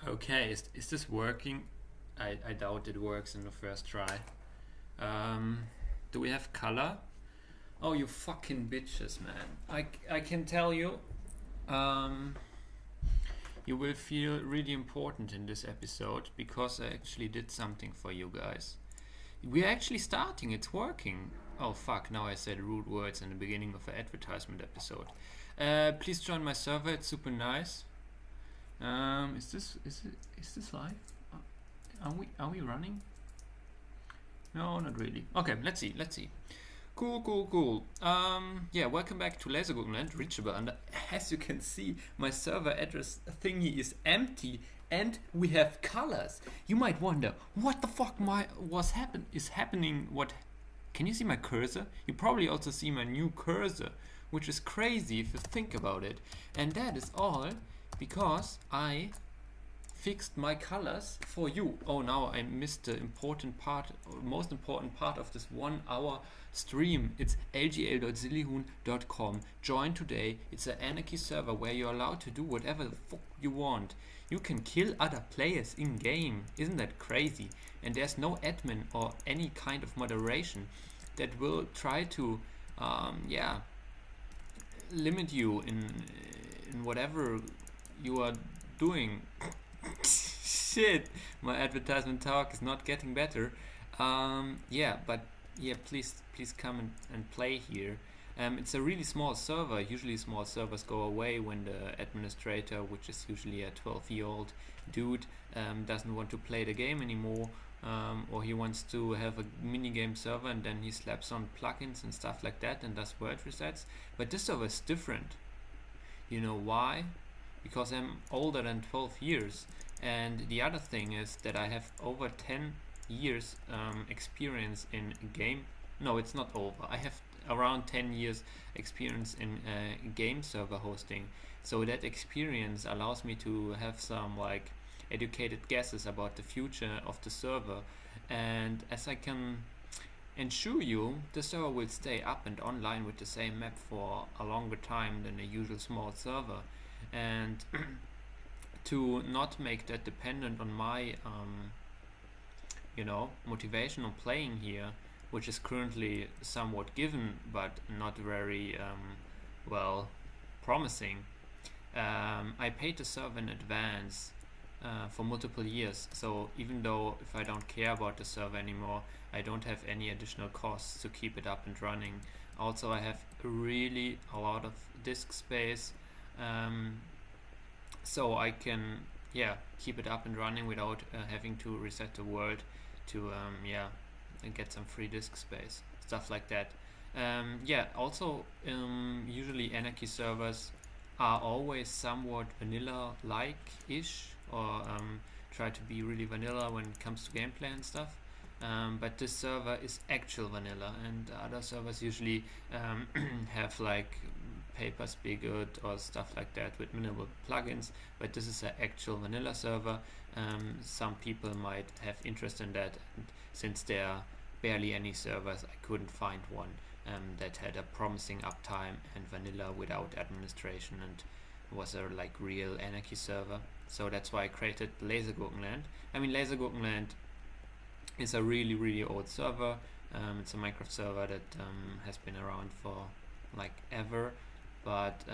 Okay, is this working? I doubt it works in the first try. Do we have color? Oh, you fucking bitches, man. I can tell you, um, you will feel really important in this episode because I actually did something for you guys. We're actually starting, it's working. Oh fuck, now I said rude words in the beginning of an advertisement episode. Please join my server, it's super nice. Is this live? Are we running? No, not really. Okay, let's see. Cool. Yeah, welcome back to Lasergurkenland, reachable under. As you can see, my server address thingy is empty, and we have colors. You might wonder what the fuck is happening. What? Can you see my cursor? You probably also see my new cursor, which is crazy if you think about it. And that is all because I fixed my colors for you. Oh, now I missed the important part, most important part of this 1 hour stream. It's lgl.sillyhoon.com. Join today. It's an anarchy server where you're allowed to do whatever the fuck you want. You can kill other players in game. Isn't that crazy? And there's no admin or any kind of moderation that will try to limit you in whatever you are doing. Shit, my advertisement talk is not getting better. Please come and play here. It's a really small server. Usually small servers go away when the administrator, which is usually a 12-year-old dude, doesn't want to play the game anymore, or he wants to have a minigame server and then he slaps on plugins and stuff like that and does word resets. But this server is different. You know why? Because I'm older than 12 years, and the other thing is that I have over 10 years experience in game. No, it's not over. I have around 10 years experience in game server hosting, so that experience allows me to have some like educated guesses about the future of the server. And as I can ensure you, the server will stay up and online with the same map for a longer time than a usual small server. And to not make that dependent on my motivation on playing here, which is currently somewhat given but not very promising, I paid the server in advance for multiple years. So even though if I don't care about the server anymore, I don't have any additional costs to keep it up and running. Also, I have really a lot of disk space, so I can keep it up and running without having to reset the world to and get some free disk space, stuff like that. Also, usually anarchy servers are always somewhat vanilla-like-ish, or try to be really vanilla when it comes to gameplay and stuff. But this server is actual vanilla, and other servers usually have like paper spigot or stuff like that with minimal plugins, but this is an actual vanilla server. Some people might have interest in that, and since there are barely any servers, I couldn't find one that had a promising uptime and vanilla without administration and was a like real anarchy server. So that's why I created Lasergurkenland. I mean, Lasergurkenland is a really old server. It's a Minecraft server that has been around for like ever, but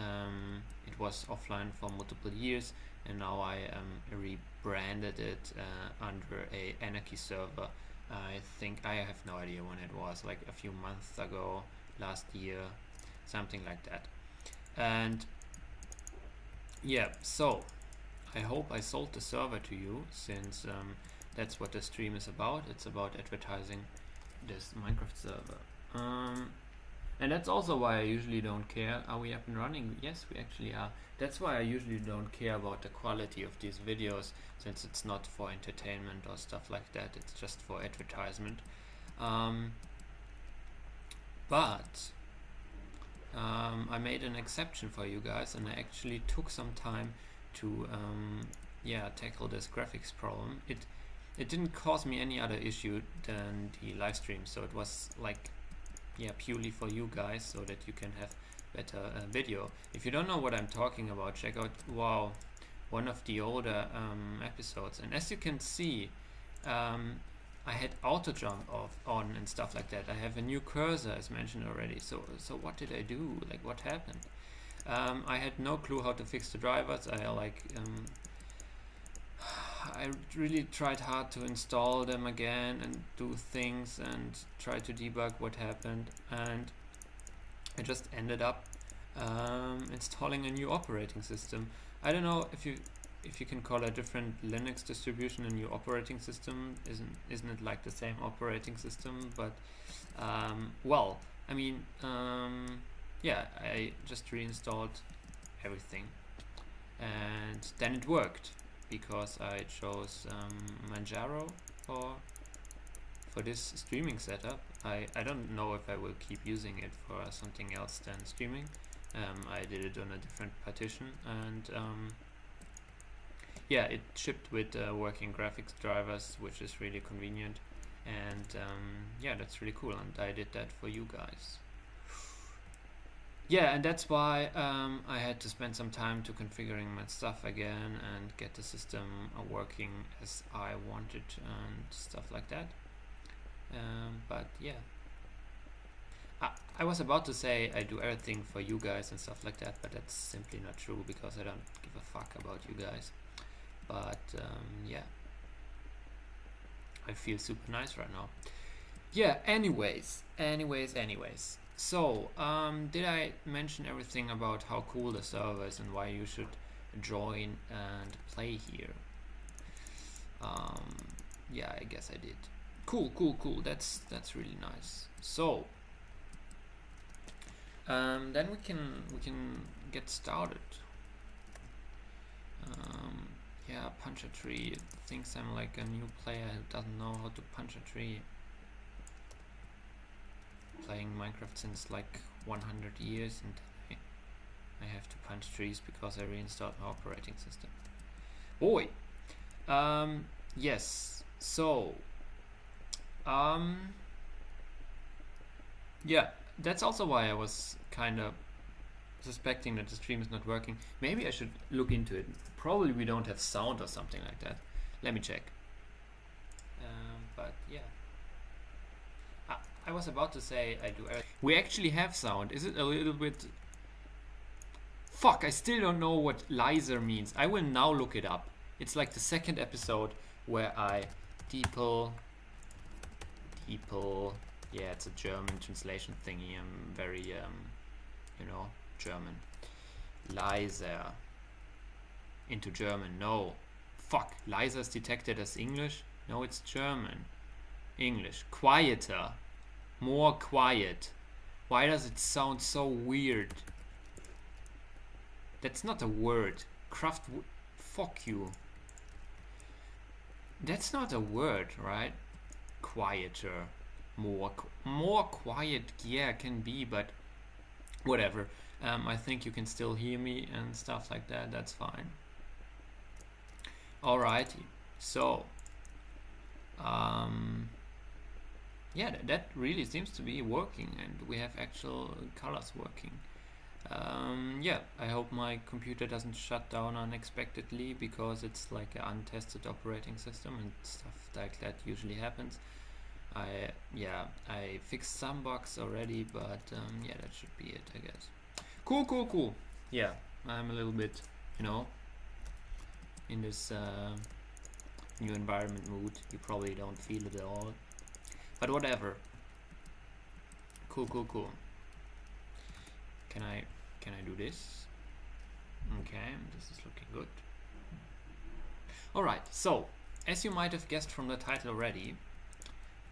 it was offline for multiple years, and now I rebranded it under a anarchy server. I think, I have no idea when it was, like a few months ago, last year, something like that. And so I hope I sold the server to you, since that's what the stream is about. It's about advertising this Minecraft server. And that's also why I usually don't care. Are we up and running? Yes, we actually are. That's why I usually don't care about the quality of these videos, since it's not for entertainment or stuff like that. It's just for advertisement. But I made an exception for you guys, and I actually took some time to tackle this graphics problem. It didn't cause me any other issue than the live stream, so it was like purely for you guys, so that you can have better video. If you don't know what I'm talking about, check out, wow, one of the older episodes, and as you can see, I had auto jump off on and stuff like that. I have a new cursor, as mentioned already. So what did I do? Like, what happened? I had no clue how to fix the drivers. I really tried hard to install them again and do things and try to debug what happened, and I just ended up installing a new operating system. I don't know if you can call a different Linux distribution a new operating system. Isn't it like the same operating system? But well, I mean, yeah, I just reinstalled everything, and then it worked because I chose Manjaro for this streaming setup. I don't know if I will keep using it for something else than streaming. I did it on a different partition, and yeah, it shipped with working graphics drivers, which is really convenient, and yeah, that's really cool, and I did that for you guys. Yeah, and that's why I had to spend some time to configuring my stuff again and get the system working as I wanted and stuff like that. But yeah, I was about to say I do everything for you guys and stuff like that, but that's simply not true because I don't give a fuck about you guys. But yeah, I feel super nice right now. Yeah, anyways. So, did I mention everything about how cool the server is and why you should join and play here? Yeah, I guess I did. Cool. That's really nice. So, then we can get started. Yeah, punch a tree. Thinks I'm like a new player who doesn't know how to punch a tree. Playing Minecraft since like 100 years, and I have to punch trees because I reinstalled my operating system. Boy. Yes. So. Yeah, that's also why I was kind of suspecting that the stream is not working. Maybe I should look into it. Probably we don't have sound or something like that. Let me check. But yeah, I was about to say I do. We actually have sound. Is it a little bit? Fuck! I still don't know what laser means. I will now look it up. It's like the second episode where I people. Yeah, it's a German translation thingy. I'm very German. Laser into German. No. Fuck. Laser is detected as English. No, it's German. English. Quieter. More quiet. Why does it sound so weird? That's not a word. Fuck you. That's not a word, right? Quieter. More quiet. Yeah, can be, but whatever. I think you can still hear me and stuff like that. That's fine. Alrighty. So, yeah, that really seems to be working, and we have actual colors working. Yeah, I hope my computer doesn't shut down unexpectedly because it's like an untested operating system and stuff like that usually happens. I fixed some bugs already, but yeah, that should be it, I guess. Cool. Yeah, I'm a little bit, in this new environment mood. You probably don't feel it at all, but whatever. Cool. Can I do this? Okay, this is looking good. Alright, so as you might have guessed from the title already,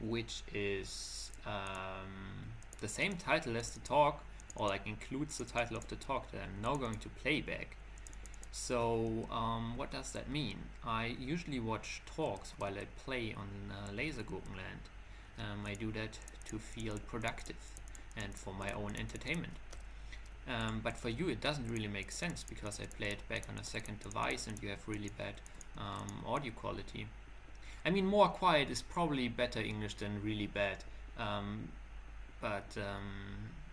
which is the same title as the talk, or like includes the title of the talk that I'm now going to play back. So what does that mean? I usually watch talks while I play on Lasergurkenland. I do that to feel productive and for my own entertainment. But for you it doesn't really make sense because I play it back on a second device and you have really bad audio quality. I mean, more quiet is probably better English than really bad, but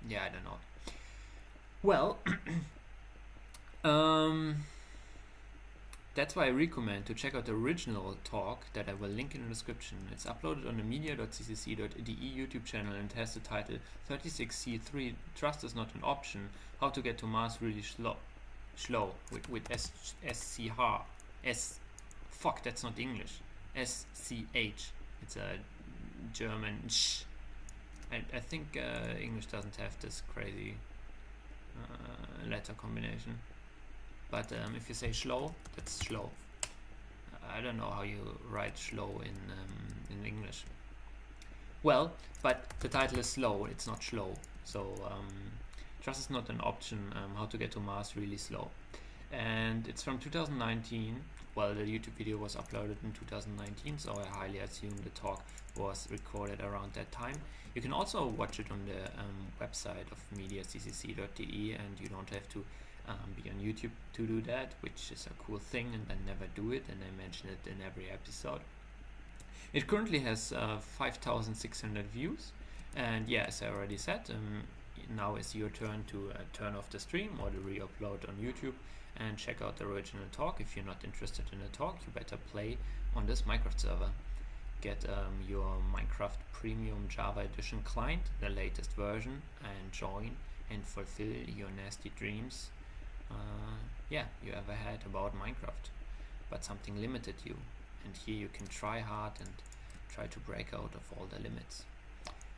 yeah, I don't know. Well, That's why I recommend to check out the original talk that I will link in the description. It's uploaded on the media.ccc.de YouTube channel and has the title 36C3 Trust is not an option, how to get to Mars really slow with SCH. Fuck, that's not English. SCH. It's a German sh. I think English doesn't have this crazy letter combination. But if you say slow, that's slow. I don't know how you write slow in English. Well, but the title is slow, it's not slow. So trust is not an option, how to get to Mars really slow. And it's from 2019. Well, the YouTube video was uploaded in 2019, so I highly assume the talk was recorded around that time. You can also watch it on the website of mediaccc.de, and you don't have to be on YouTube to do that, which is a cool thing, and I never do it, and I mention it in every episode. It currently has 5,600 views, and yeah, as I already said, now is your turn to turn off the stream or the re-upload on YouTube and check out the original talk. If you're not interested in the talk, you better play on this Minecraft server. Get your Minecraft Premium Java Edition client, the latest version, and join and fulfill your nasty dreams you ever had about Minecraft, but something limited you, and here you can try hard and try to break out of all the limits.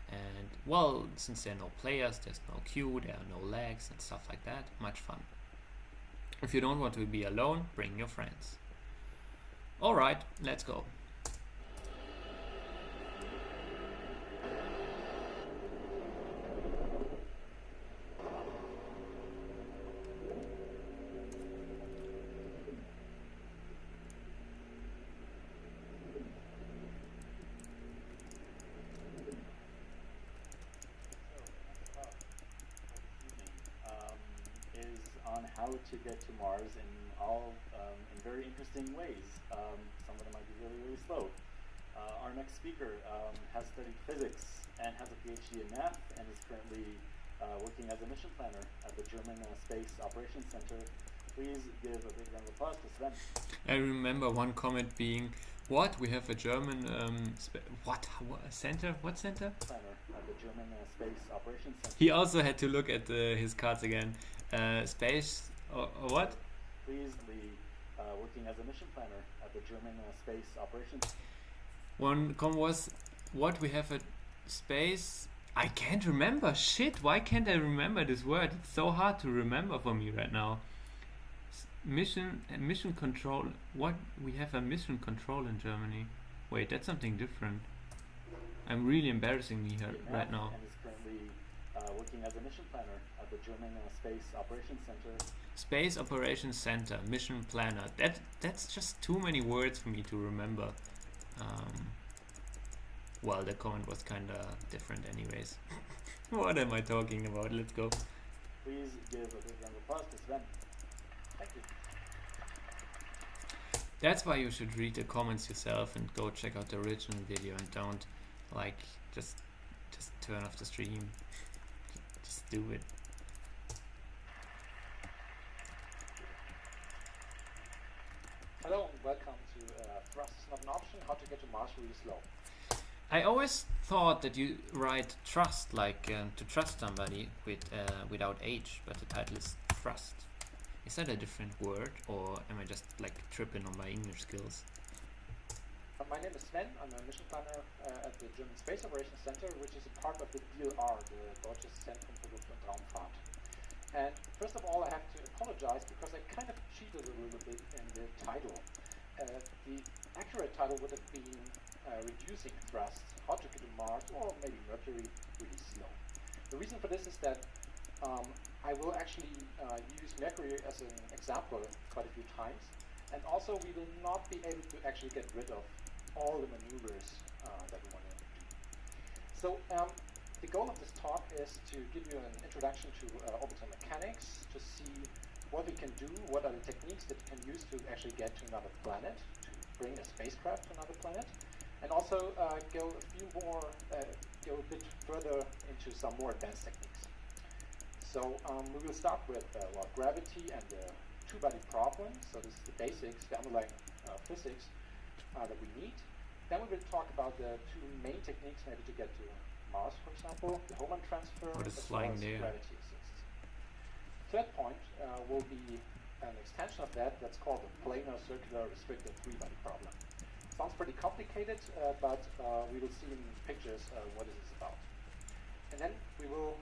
And well, since there are no players, there's no queue, there are no lags and stuff like that, much fun. If you don't want to be alone, bring your friends. Alright, let's go. How to get to Mars in very interesting ways. Some of them might be really, really slow. Our next speaker has studied physics and has a PhD in math and is currently working as a mission planner at the German Space Operations Center. Please give a big round of applause to Sven. I remember one comment being, what? We have a German what center? What center? Planner at the German Space Operations Center. He also had to look at his cards again. Space or what? Please be working as a mission planner at the German Space Operations. One comment was, what? We have a space. I can't remember. Shit! Why can't I remember this word? It's so hard to remember for me right now. Mission control. What? We have a mission control in Germany. Wait, that's something different. I'm really embarrassing me here right now. And is currently working as a mission planner at the German Space Operations Center. Space Operations Center, mission planner. That's just too many words for me to remember. Well, the comment was kinda different anyways. What am I talking about? Let's go. Please give a big round of applause to Sven. Thank you. That's why you should read the comments yourself and go check out the original video and don't like just turn off the stream. Just do it. Hello and welcome to Thrust is not an option, how to get to Mars really slow. I always thought that you write trust like to trust somebody without H, but the title is trust. Is that a different word, or am I just like tripping on my English skills? My name is Sven, I'm a mission planner at the German Space Operations Center, which is a part of the DLR, the Deutsches Zentrum für Luft- und Raumfahrt. And first of all, I have to apologize because I kind of cheated a little bit in the title. The accurate title would have been Reducing Thrust, How to Get to Mars, or maybe Mercury Really Slow. The reason for this is that I will actually use Mercury as an example quite a few times, and also we will not be able to actually get rid of all the maneuvers that we want to do. So the goal of this talk is to give you an introduction to orbital mechanics, to see what we can do, what are the techniques that you can use to actually get to another planet, to bring a spacecraft to another planet, and also go a bit further into some more advanced techniques. So we will start with gravity and the two-body problem. So this is the basics, the underlying physics that we need. Then we will talk about the two main techniques maybe to get to Mars, for example, the Hohmann transfer What is as flying well as there? gravity assist. Third point will be an extension of that that's called the planar circular restricted three-body problem. Sounds pretty complicated, but we will see in pictures what it is about. And then we will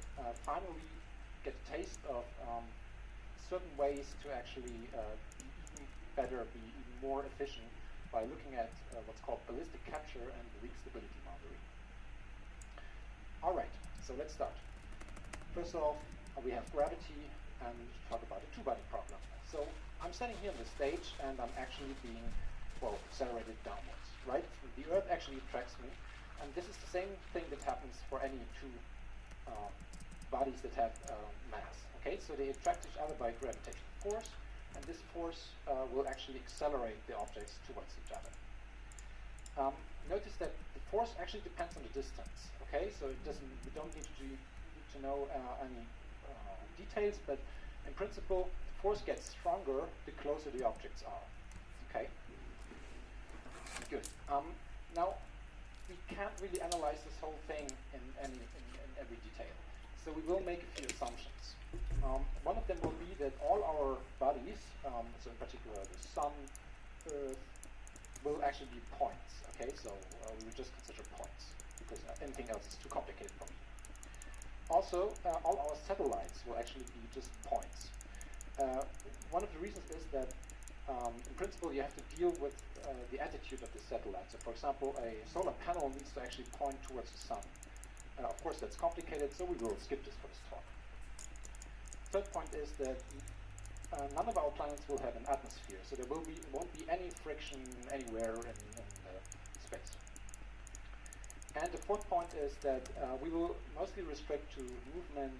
finally get a taste of certain ways to actually be even better, be even more efficient by looking at what's called ballistic capture and the weak stability boundary. All right, so let's start. First off, we have gravity, and we talk about a two-body problem. So I'm standing here on the stage, and I'm actually being, well, accelerated downwards, right? The Earth actually attracts me, and this is the same thing that happens for any two bodies that have mass. Okay, so they attract each other by gravitational force, and this force will actually accelerate the objects towards each other. Notice that the force actually depends on the distance. Okay, so we don't need to know any details, but in principle, the force gets stronger the closer the objects are. Okay, good. Now we can't really analyze this whole thing in every detail, so we will make a few assumptions. One of them will be that all our bodies, so in particular the Sun, Earth, will actually be points. Okay, so we will just consider points because anything else is too complicated for me. Also, all our satellites will actually be just points. One of the reasons is that, in principle, you have to deal with the attitude of the satellite. So, for example, a solar panel needs to actually point towards the Sun. Of course, that's complicated, so we will skip this for this talk. Third point is that none of our planets will have an atmosphere, so there won't be any friction anywhere in space. And the fourth point is that we will mostly restrict to movement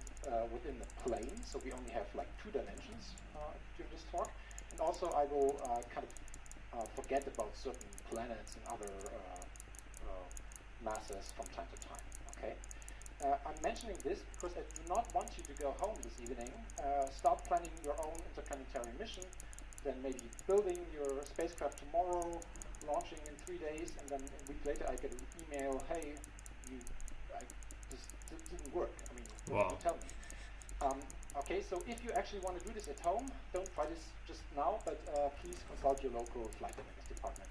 within the plane, so we only have like 2 dimensions during this talk. And also I will kind of forget about certain planets and other masses from time to time. Okay. I'm mentioning this because I do not want you to go home this evening, start planning your own interplanetary mission, then maybe building your spacecraft tomorrow, launching in 3 days, and then a week later I get an email, hey, this didn't work. I mean, what did you tell me? Okay, so if you actually want to do this at home, don't try this just now, but please consult your local flight dynamics department.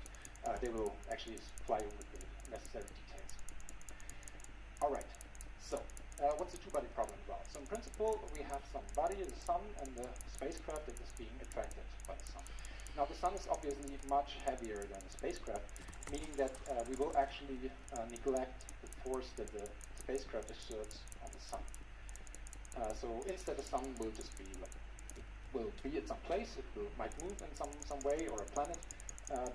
They will actually supply you with the necessary details. All right. So, what's the two-body problem about? So in principle, we have some body, the Sun, and the spacecraft that is being attracted by the Sun. Now the Sun is obviously much heavier than the spacecraft, meaning that we will actually neglect the force that the spacecraft exerts on the Sun. So instead the Sun will just be like, it will be at some place, might move in some way, or a planet,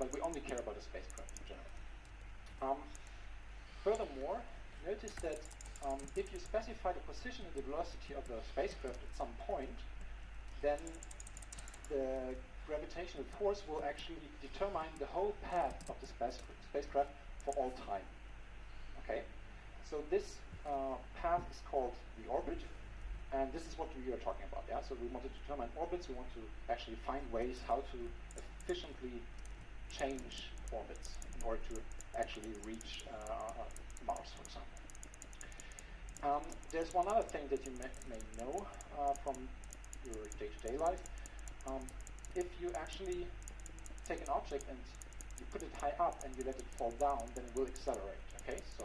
but we only care about the spacecraft in general. Furthermore, notice that if you specify the position and the velocity of the spacecraft at some point, then the gravitational force will actually determine the whole path of the spacecraft for all time. Okay, so this path is called the orbit, and this is what we are talking about. Yeah, so we want to determine orbits. We want to actually find ways how to efficiently change orbits in order to actually reach Mars, for example. There's one other thing that you may know from your day-to-day life. If you actually take an object and you put it high up and you let it fall down, then it will accelerate. Okay, so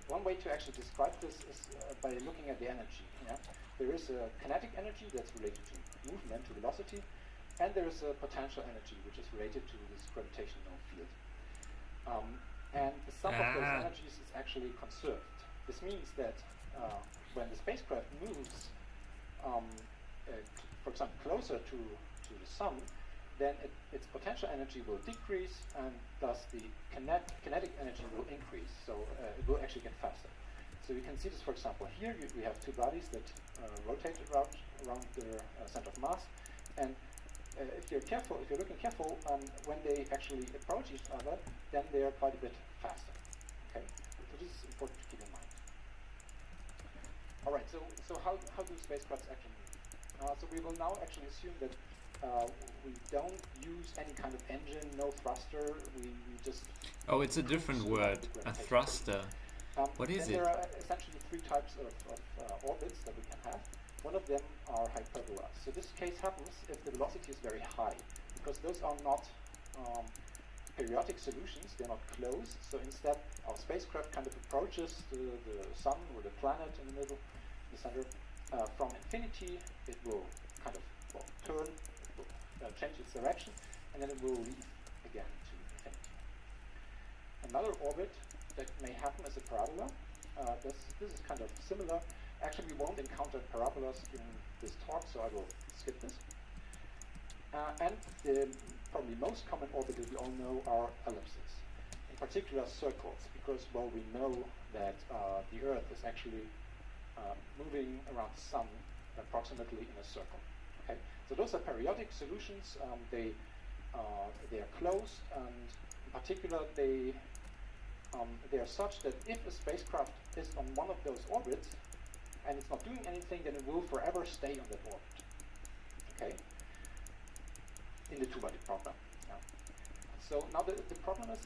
one way to actually describe this is by looking at the energy. Yeah? There is a kinetic energy that's related to movement, to velocity, and there is a potential energy which is related to this gravitational field. And the sum of those energies is actually conserved. This means that when the spacecraft moves, for example, closer to the Sun, then its potential energy will decrease, and thus the kinetic energy will increase. So it will actually get faster. So you can see this, for example, here we have two bodies that rotate around their center of mass, and if you're looking careful, when they actually approach each other, then they are quite a bit faster. Okay, so this is important to keep in mind. All right, so how do spacecrafts actually move? So we will now actually assume that we don't use any kind of engine, no thruster. We just Oh, it's a different word. A thruster. What is it? There are essentially three types of orbits that we can have. One of them are hyperbolas. So this case happens if the velocity is very high, because those are not periodic solutions, they're not closed. So instead, our spacecraft kind of approaches the sun or the planet in the middle, the center. From infinity, it will kind of turn, it will change its direction, and then it will leave again to infinity. Another orbit that may happen as a parabola, this is kind of similar. Actually, we won't encounter parabolas during this talk, so I will skip this. And the probably most common orbit that we all know are ellipses, in particular circles, because, well, we know that the Earth is actually moving around the sun approximately in a circle. Okay, so those are periodic solutions. They are closed, and in particular, they are such that if a spacecraft is on one of those orbits and it's not doing anything, then it will forever stay on that orbit. Okay, in the two-body problem. Yeah. So now the problem is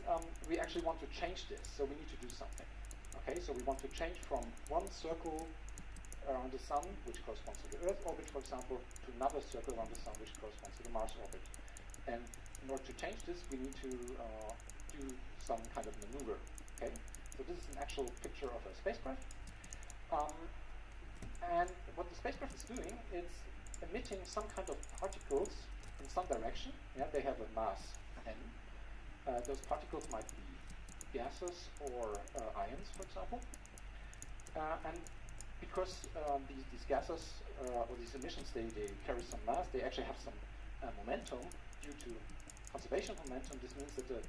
we actually want to change this, so we need to do something. Okay, so we want to change from one circle around the sun, which corresponds to the Earth orbit, for example, to another circle around the sun, which corresponds to the Mars orbit. And in order to change this, we need to do some kind of maneuver. Okay, so this is an actual picture of a spacecraft. And what the spacecraft is doing is emitting some kind of particles in some direction. Yeah, they have a mass n. Those particles might be gases or ions, for example. And because these gases or these emissions, they carry some mass, they actually have some momentum due to conservation of momentum. This means that the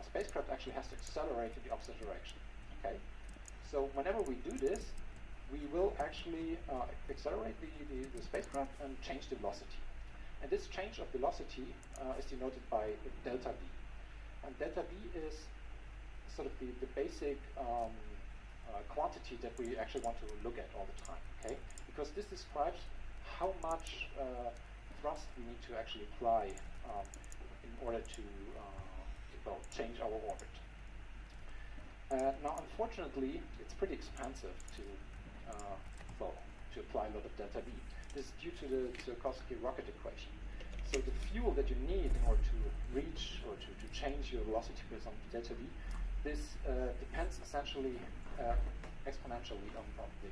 spacecraft actually has to accelerate in the opposite direction. Okay, so whenever we do this, we will actually accelerate the spacecraft and change the velocity. And this change of velocity is denoted by delta v. And delta v is sort of the basic quantity that we actually want to look at all the time, okay? Because this describes how much thrust we need to actually apply in order to change our orbit. Now, unfortunately, it's pretty expensive to apply a lot of delta V. This is due to the Tsiolkovsky rocket equation. So the fuel that you need in order to reach or to change your velocity based on delta V, this depends essentially exponentially on the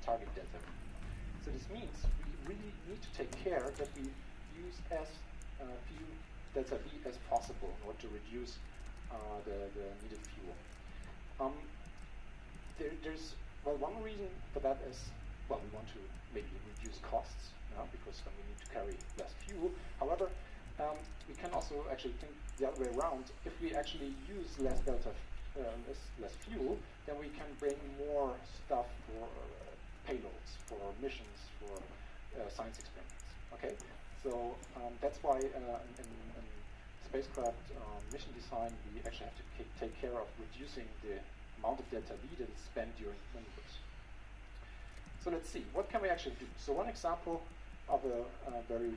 target delta V. So this means we really need to take care that we use as few delta V as possible in order to reduce the needed fuel. There's one reason for that is, well, we want to maybe reduce costs, because then we need to carry less fuel. However, we can also actually think the other way around. If we actually use less less fuel, then we can bring more stuff for payloads, for missions, for science experiments. Okay, so that's why in spacecraft mission design, we actually have to take care of reducing the amount of delta V that is spent during maneuvers. So let's see, what can we actually do? So one example of a very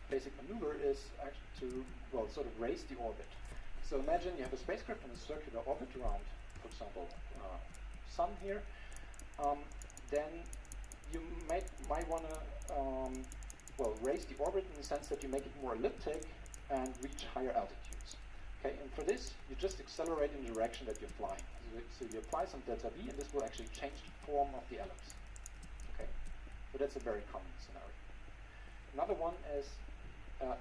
basic maneuver is actually to, sort of raise the orbit. So imagine you have a spacecraft in a circular orbit around, for example, Sun here. Then you might want to, raise the orbit in the sense that you make it more elliptic and reach higher altitudes. Okay, and for this, you just accelerate in the direction that you're flying. So you apply some delta V, and this will actually change the form of the ellipse. Okay, so that's a very common scenario. Another one is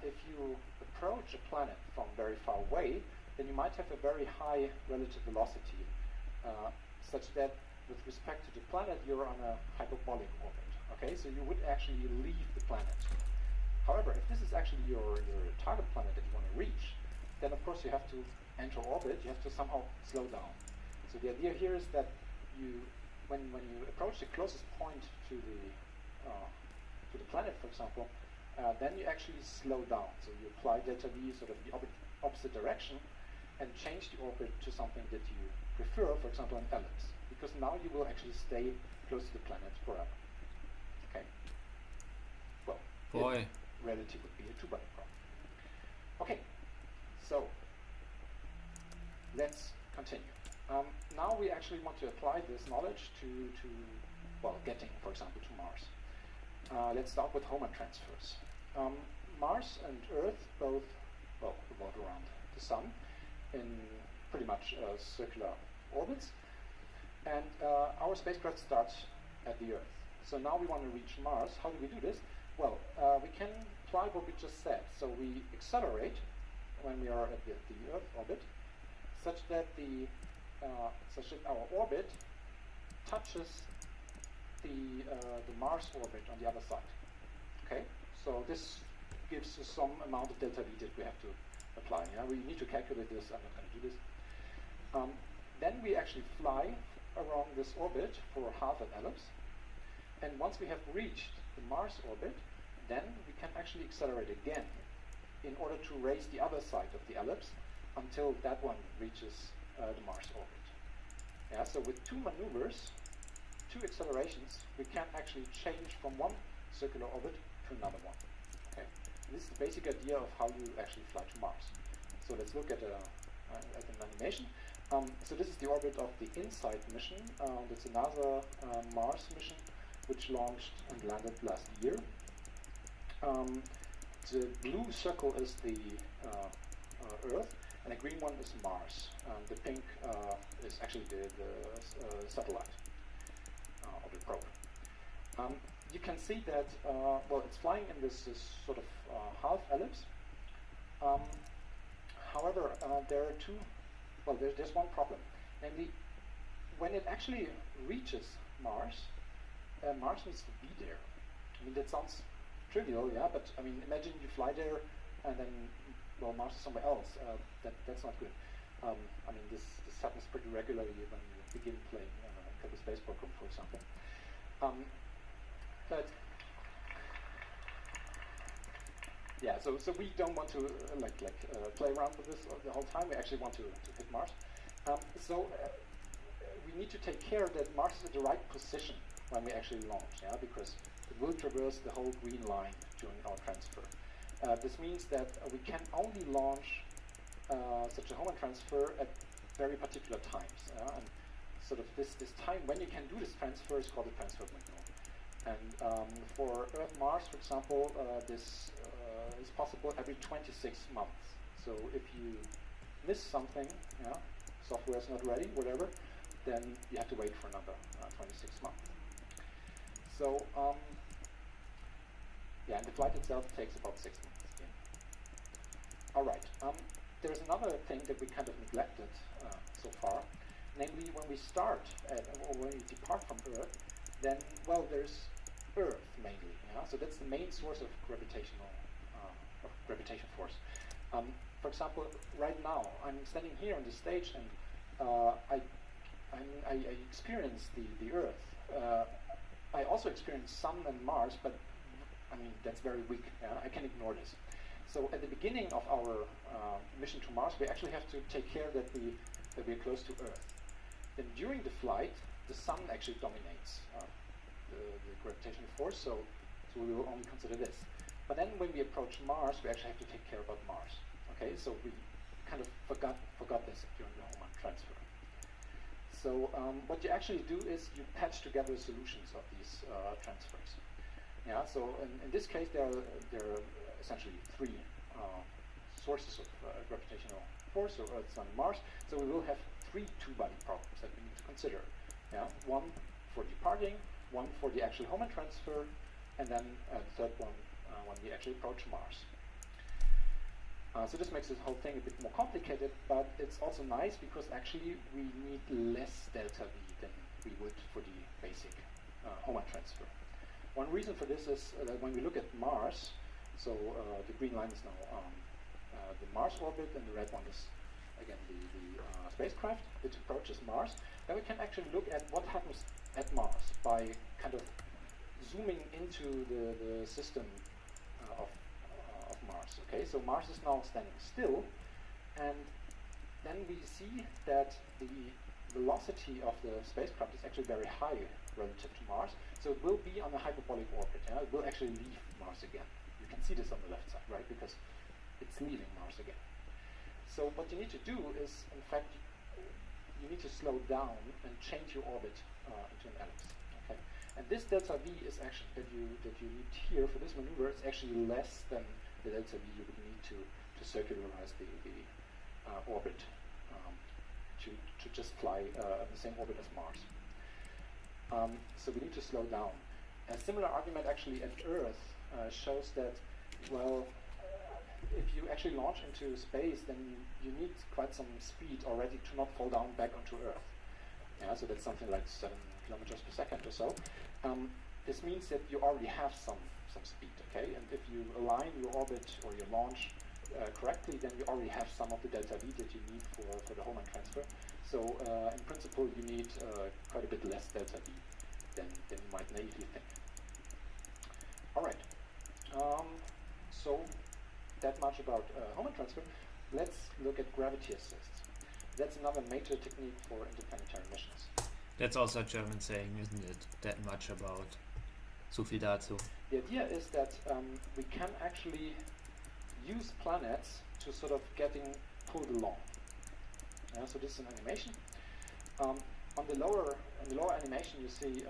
if you approach a planet from very far away, then you might have a very high relative velocity, such that with respect to the planet, you're on a hyperbolic orbit. Okay, so you would actually leave the planet. However, if this is actually your target planet that you want to reach, then of course you have to enter orbit, you have to somehow slow down. So the idea here is that when you approach the closest point to the planet, for example, then you actually slow down. So you apply delta V sort of the opposite direction and change the orbit to something that you prefer, for example, an ellipse, because now you will actually stay close to the planet forever. Okay. Boy. Reality would be a two-body problem. Okay, so let's continue. Now we actually want to apply this knowledge to getting, for example, to Mars. Let's start with Hohmann transfers. Mars and Earth both, revolve around the Sun in pretty much circular orbits, and our spacecraft starts at the Earth. So now we want to reach Mars. How do we do this? Well, we can apply what we just said. So we accelerate when we are at the Earth orbit, such that our orbit touches the Mars orbit on the other side. Okay, so this gives us some amount of delta V that we have to apply. Yeah? We need to calculate this. I'm not going to do this. Then we actually fly around this orbit for half an ellipse, and once we have reached the Mars orbit, then we can actually accelerate again in order to raise the other side of the ellipse until that one reaches the Mars orbit. Yeah, so with two maneuvers, two accelerations, we can actually change from one circular orbit to another one. Okay, and this is the basic idea of how you actually fly to Mars. So let's look at an animation. So this is the orbit of the InSight mission. That's a NASA Mars mission, which launched and landed last year. The blue circle is the Earth, and the green one is Mars. The pink is actually the satellite orbit probe. You can see that it's flying in this sort of half ellipse. However, there are there's one problem, namely when it actually reaches Mars, Mars needs to be there. I mean, that sounds trivial, yeah, but I mean, imagine you fly there and then, Mars is somewhere else. That's not good. I mean, this happens pretty regularly when you begin playing Kerbal Space Program, for example. But yeah, so we don't want to play around with this the whole time. We actually want to hit Mars. We need to take care that Mars is at the right position when we actually launch, yeah, because it will traverse the whole green line during our transfer. This means that we can only launch such a Hohmann transfer at very particular times, and sort of this time when you can do this transfer is called the transfer window. And for Earth Mars, for example, this is possible every 26 months. So if you miss something, yeah, software is not ready, whatever, then you have to wait for another 26 months. So and the flight itself takes about 6 months. Yeah. All right. There's another thing that we kind of neglected so far, namely when we start or when we depart from Earth, then there's Earth mainly. Yeah? So that's the main source of gravitational gravitation force. For example, right now I'm standing here on the stage and I experience the Earth. I also experience Sun and Mars, but I mean that's very weak. Yeah? I can ignore this. So at the beginning of our mission to Mars, we actually have to take care that we're close to Earth. Then during the flight, the Sun actually dominates the gravitational force, so we will only consider this. But then when we approach Mars, we actually have to take care about Mars. Okay, so we kind of forgot this during the Hohmann transfer. So what you actually do is you patch together solutions of these transfers. Yeah. So in this case, there are essentially three sources of gravitational force, so Earth, Sun, and Mars. So we will have three two-body problems that we need to consider. Yeah. One for departing, one for the actual Hohmann transfer, and then the third one when we actually approach Mars. So this makes this whole thing a bit more complicated, but it's also nice because actually we need less delta V than we would for the basic Hohmann transfer. One reason for this is that when we look at Mars, so the green line is now the Mars orbit, and the red one is again the spacecraft which approaches Mars. Then we can actually look at what happens at Mars by kind of zooming into the system of Mars. Okay, so Mars is now standing still, and then we see that the velocity of the spacecraft is actually very high relative to Mars, so it will be on a hyperbolic orbit. Yeah? It will actually leave Mars again. can see this on the left side, right? Because it's leaving Mars again. So what you need to do is, in fact, you need to slow down and change your orbit into an ellipse. Okay, and this delta V is actually that you need here for this maneuver. It's actually less than the delta V you would need to circularize the orbit to just fly the same orbit as Mars. So we need to slow down. A similar argument actually at Earth shows that, well, if you actually launch into space, then you need quite some speed already to not fall down back onto Earth. Yeah, so that's something like 7 kilometers per second or so. This means that you already have some speed, okay? And if you align your orbit or your launch correctly, then you already have some of the delta V that you need for the Hohmann transfer. So in principle, you need quite a bit less delta V than you might naively think. All right. So that much about Hohmann transfer. Let's look at gravity assists. That's another major technique for interplanetary missions. That's also a German saying, isn't it? That much about. So viel dazu. The idea is that we can actually use planets to sort of getting pulled along. Yeah, so this is an animation. On the lower animation, you see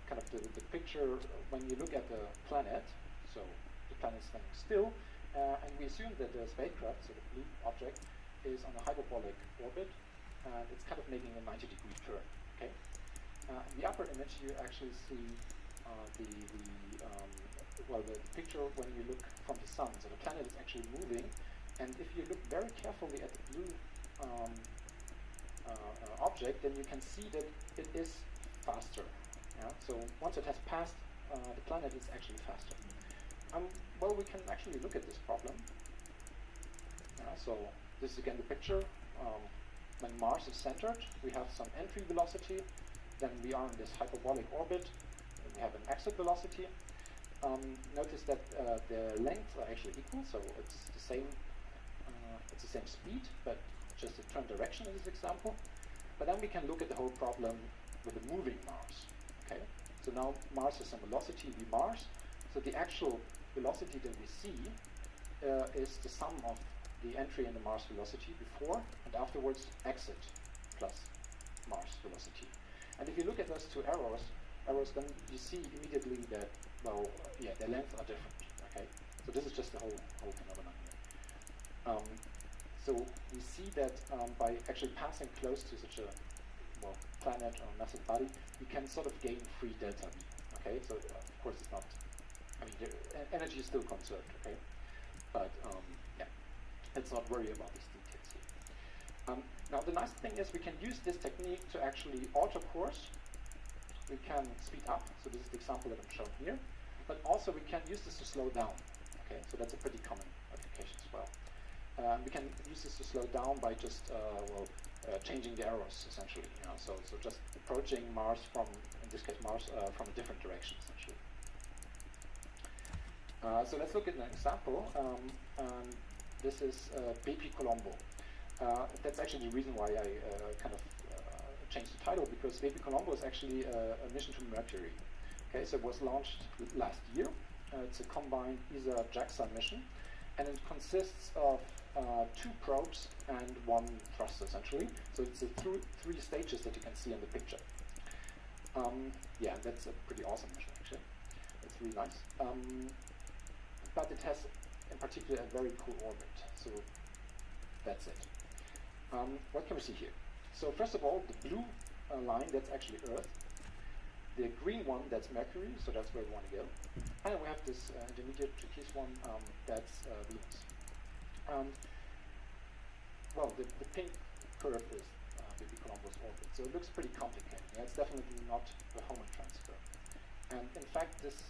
kind of the picture when you look at the planet. So the planet is standing still, and we assume that the spacecraft, so the blue object, is on a hyperbolic orbit, and it's kind of making a 90-degree turn. Okay. In the upper image, you actually see the picture when you look from the sun. So the planet is actually moving, and if you look very carefully at the blue object, then you can see that it is faster. Yeah? So once it has passed the planet, it's actually faster. Well, we can actually look at this problem. So this is again the picture. When Mars is centered, we have some entry velocity, then we are in this hyperbolic orbit, and we have an exit velocity. Notice that the lengths are actually equal, so it's the same speed, but just a turn direction in this example. But then we can look at the whole problem with a moving Mars. Okay, so now Mars has some velocity v Mars. So the actual velocity that we see is the sum of the entry and the Mars velocity before and afterwards exit plus Mars velocity. And if you look at those two arrows, then you see immediately that, well, yeah, their lengths are different. Okay, so this is just the whole phenomenon here. So we see that by actually passing close to such a planet or massive body, we can sort of gain free delta V. Okay, so of course it's not. I mean, the energy is still conserved. Okay, but yeah, let's not worry about these details here. Now the nice thing is we can use this technique to actually alter course. We can speed up. So this is the example that I'm showing here. But also we can use this to slow down. Okay, so that's a pretty common application as well. We can use this to slow down by just changing the arrows essentially. You know, so just approaching Mars from, in this case Mars, from a different direction essentially. So let's look at an example. This is BP Colombo. That's actually the reason why I kind of changed the title, because BP Colombo is actually a mission to Mercury. Okay, so it was launched last year. It's a combined ESA-JAXA mission, and it consists of 2 probes and 1 thruster essentially. So it's the 3 stages that you can see in the picture. Yeah, that's a pretty awesome mission actually. It's really nice. But it has in particular a very cool orbit. So that's it. What can we see here? So first of all, the blue line, that's actually Earth. The green one, that's Mercury, so that's where we want to go. And we have this intermediate turquoise one, that's Venus. Well, the pink curve is BP Colombo's orbit, so it looks pretty complicated. Yeah, it's definitely not the Hohmann transfer. And in fact, this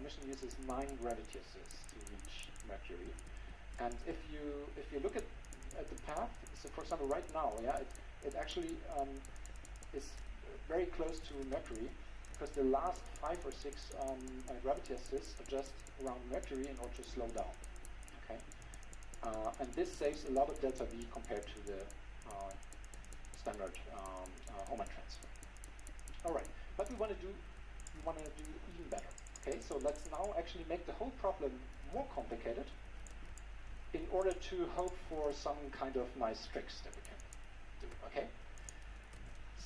mission uses 9 gravity assists to reach Mercury. And if you look at the path, so for example, right now, yeah, it actually is very close to Mercury, because the last 5 or 6 gravity assists are just around Mercury in order to slow down. Okay, and this saves a lot of delta V compared to the standard Hohmann transfer. All right, but we want to do even better. Okay, so let's now actually make the whole problem more complicated in order to hope for some kind of nice tricks that we can do, okay?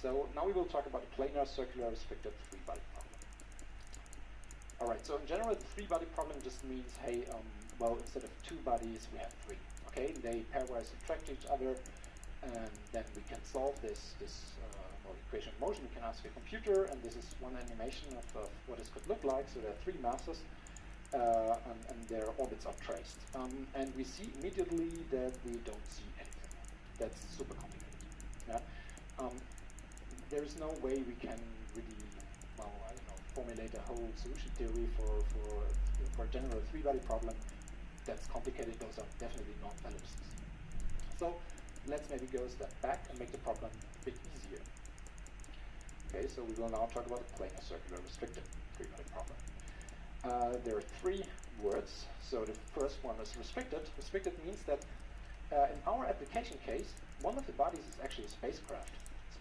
So now we will talk about a planar circular restricted three-body problem. All right, so in general, the three-body problem just means, hey, well, instead of two bodies, we have three, okay? They pairwise attract each other, and then we can solve this equation of motion. We can ask a computer, and this is one animation of what this could look like. So there are three masses, and their orbits are traced. And we see immediately that we don't see anything. That's super complicated. Yeah? There is no way we can really, well, I don't know, formulate a whole solution theory for a general three-body problem. That's complicated. Those are definitely not ellipses. So let's maybe go a step back and make the problem a bit easier. Okay, so we will now talk about a planar circular restricted three-body problem. There are three words. So the first one is restricted. Restricted means that in our application case, one of the bodies is actually a spacecraft.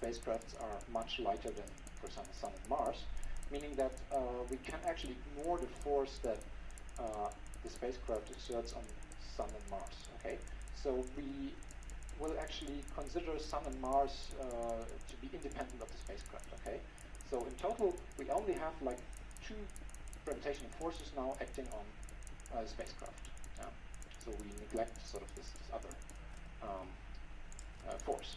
Spacecrafts are much lighter than, for example, Sun and Mars, meaning that we can actually ignore the force that the spacecraft exerts on Sun and Mars. Okay, so we will actually consider Sun and Mars to be independent of the spacecraft. Okay, so in total we only have like two gravitational forces now acting on the spacecraft. Yeah? So we neglect sort of this other force.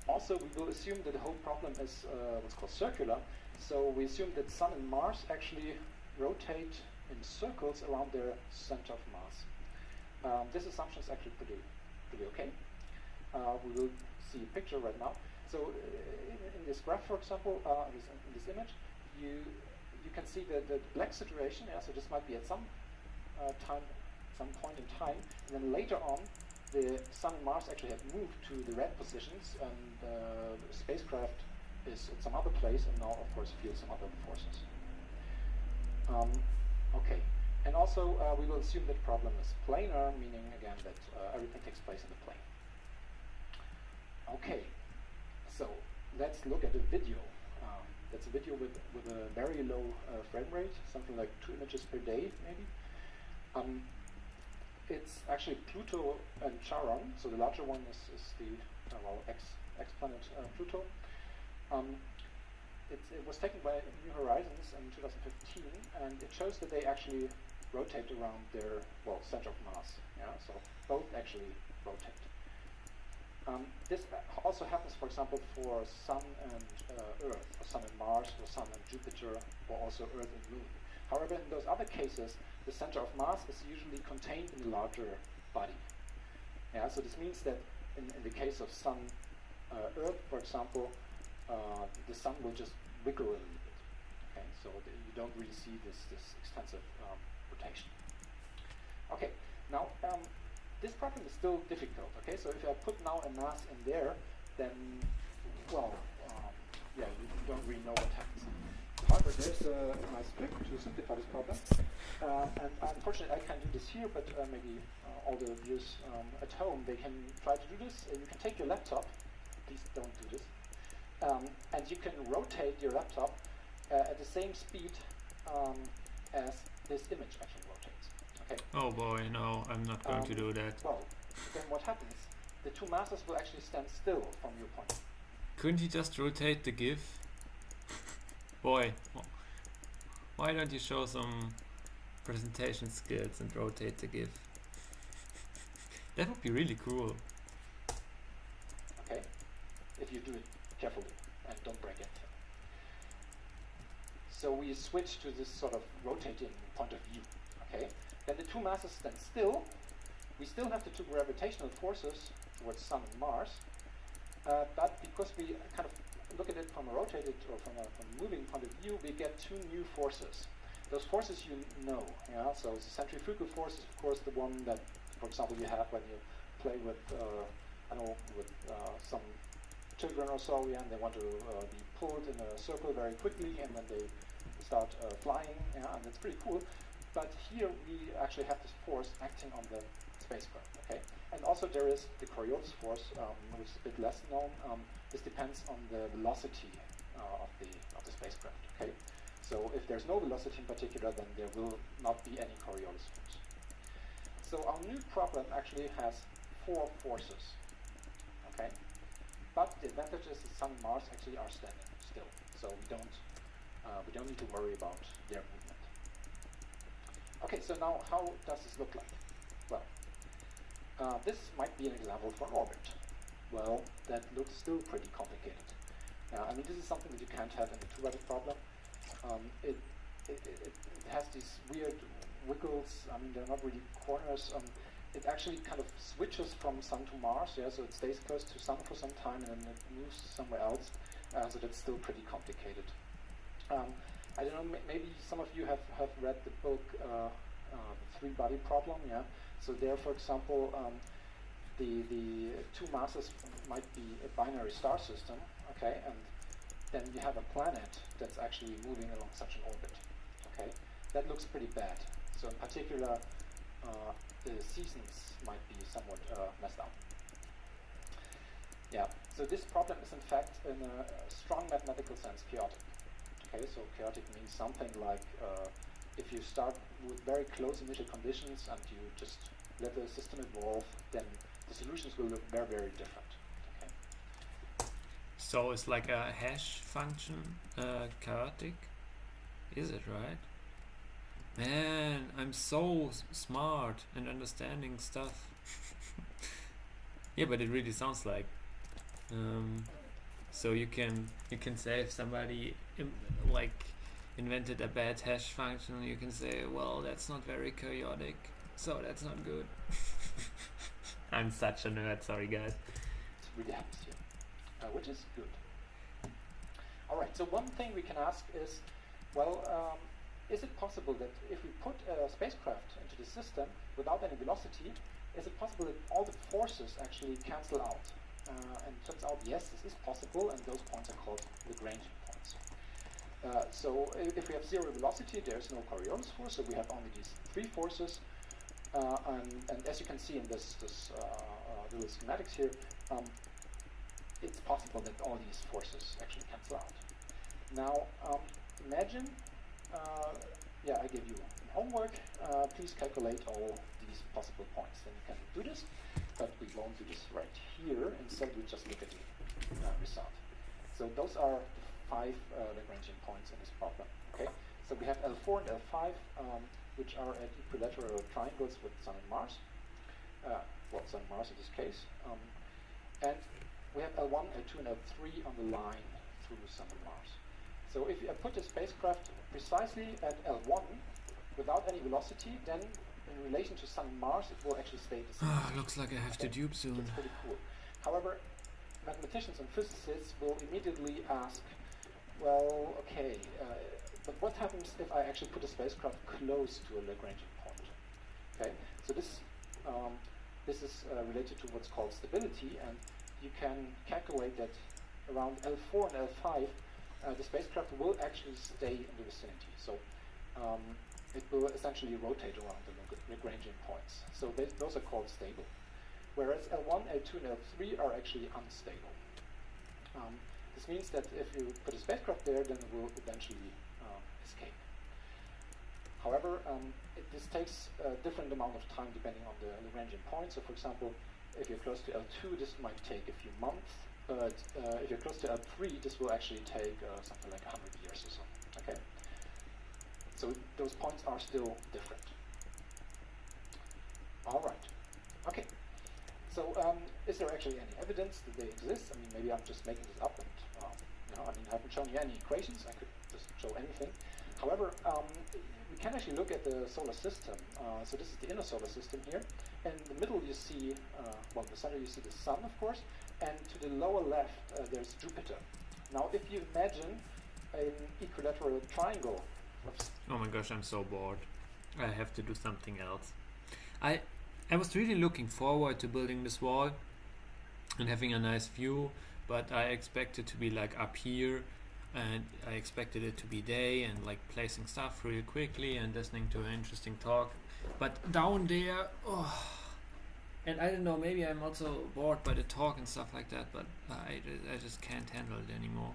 Also, we will assume that the whole problem is what's called circular. So we assume that Sun and Mars actually rotate in circles around their center of mass. This assumption is actually pretty okay. We will see a picture right now. So in this graph, for example, in this image, you can see the black situation. Yeah, so this might be at some point in time, and then later on, the Sun and Mars actually have moved to the red positions, and the spacecraft is at some other place, and now, of course, feels some other forces. Okay, and also we will assume that problem is planar, meaning again that everything takes place in the plane. Okay, so let's look at a video. That's a video with a very low frame rate, something like 2 images per day, maybe. It's actually Pluto and Charon, so the larger one is the ex-planet Pluto. It was taken by New Horizons in 2015, and it shows that they actually rotate around their center of mass. Yeah, so both actually rotate. This also happens, for example, for Sun and Earth, or Sun and Mars, or Sun and Jupiter, or also Earth and Moon. However, in those other cases, the center of mass is usually contained in the larger body. Yeah, so this means that in the case of Sun, Earth, for example, the Sun will just wiggle a little bit. Okay, so you don't really see this extensive rotation. Okay, now this problem is still difficult. Okay, so if I put now a mass in there, then yeah, you don't really know what happens. However, there's a nice trick to simplify this problem, and unfortunately I can't do this here, but maybe all the viewers at home, they can try to do this. You can take your laptop, please don't do this, and you can rotate your laptop at the same speed as this image actually rotates. Okay. Oh boy, no, I'm not going to do that. Well, then what happens? The two masses will actually stand still from your point. Couldn't you just rotate the GIF? Boy, why don't you show some presentation skills and rotate the GIF? That would be really cool. Okay, if you do it carefully and don't break it. So we switch to this sort of rotating point of view. Okay, then the two masses stand still. We still have the two gravitational forces towards Sun and Mars, but because we kind of look at it from a rotated or from a moving point of view, we get two new forces. Those forces you know, yeah. So the centrifugal force is of course the one that, for example, you have when you play with, some children or so, yeah, and they want to be pulled in a circle very quickly, and then they start flying, yeah, and that's pretty cool. But here we actually have this force acting on the spacecraft, okay? And also there is the Coriolis force, which is a bit less known. This depends on the velocity of the spacecraft, okay? So if there's no velocity in particular, then there will not be any Coriolis force. So our new problem actually has 4 forces, okay? But the advantage is the Sun and Mars actually are standing still, so we don't need to worry about their movement. Okay, so now how does this look like? Well, this might be an example for an orbit. Well, that looks still pretty complicated. I mean, this is something that you can't have in a two-rabbit problem. It has these weird wiggles. I mean, they're not really corners. It actually kind of switches from Sun to Mars, yeah, so it stays close to Sun for some time and then it moves somewhere else, so that's still pretty complicated. I don't know, maybe some of you have read the book, The Three-Body Problem, yeah, so there, for example, the 2 masses might be a binary star system, okay, and then you have a planet that's actually moving along such an orbit, okay. That looks pretty bad. So in particular, the seasons might be somewhat messed up. Yeah, so this problem is in fact, in a strong mathematical sense, chaotic. Okay, so chaotic means something like if you start with very close initial conditions and you just let the system evolve, then the solutions will look very, very different. Okay. So it's like a hash function, chaotic? Is it right? Man, I'm so smart and understanding stuff. Yeah, but it really sounds like. So you can say if somebody invented a bad hash function, you can say, well, that's not very chaotic, so that's not good. I'm such a nerd, sorry guys. It really happens here, which is good. All right, so one thing we can ask is, well, is it possible that if we put a spacecraft into the system without any velocity, is it possible that all the forces actually cancel out? And it turns out, yes, this is possible, and those points are called Lagrangian points. So if we have 0 velocity, there's no Coriolis force, so we have only these 3 forces. And as you can see in this little schematics here, it's possible that all these forces actually cancel out. Now, imagine, yeah, I gave you homework. Please calculate all these possible points. Then you can do this, but we won't do this right here. Instead, we just look at the result. So those are the 5 Lagrangian points in this problem. Okay. So we have L4 and L5, which are at equilateral triangles with Sun and Mars. Well, Sun and Mars in this case. And we have L1, L2, and L3 on the line through Sun and Mars. So if I put the spacecraft precisely at L1 without any velocity, then in relation to Sun and Mars, it will actually stay the same. Looks like I have to dupe soon. It's pretty cool. However, mathematicians and physicists will immediately ask, well, okay, but what happens if I actually put a spacecraft close to a Lagrangian point? Okay, so this is related to what's called stability, and you can calculate that around L4 and L5, the spacecraft will actually stay in the vicinity. So it will essentially rotate around the Lagrangian points. So those are called stable. Whereas L1, L2, and L3 are actually unstable. This means that if you put a spacecraft there, then it will eventually escape. However, this takes a different amount of time depending on the Lagrangian point. So for example, if you're close to L2, this might take a few months. But if you're close to L3, this will actually take something like 100 years or so. Okay. So those points are still different. All right. Okay. So is there actually any evidence that they exist? I mean, maybe I'm just making this up, and I mean, I haven't shown you any equations. I could just show anything. However, we can actually look at the solar system. So this is the inner solar system here. In the middle, you see, well, in the center, you see the sun, of course. And to the lower left, there's Jupiter. Now, if you imagine an equilateral triangle. Oh my gosh, I'm so bored. I have to do something else. I was really looking forward to building this wall and having a nice view, but I expected to be like up here, and I expected it to be day and like placing stuff really quickly and listening to an interesting talk. But down there, oh. And I don't know, maybe I'm also bored by the talk and stuff like that, but I just can't handle it anymore.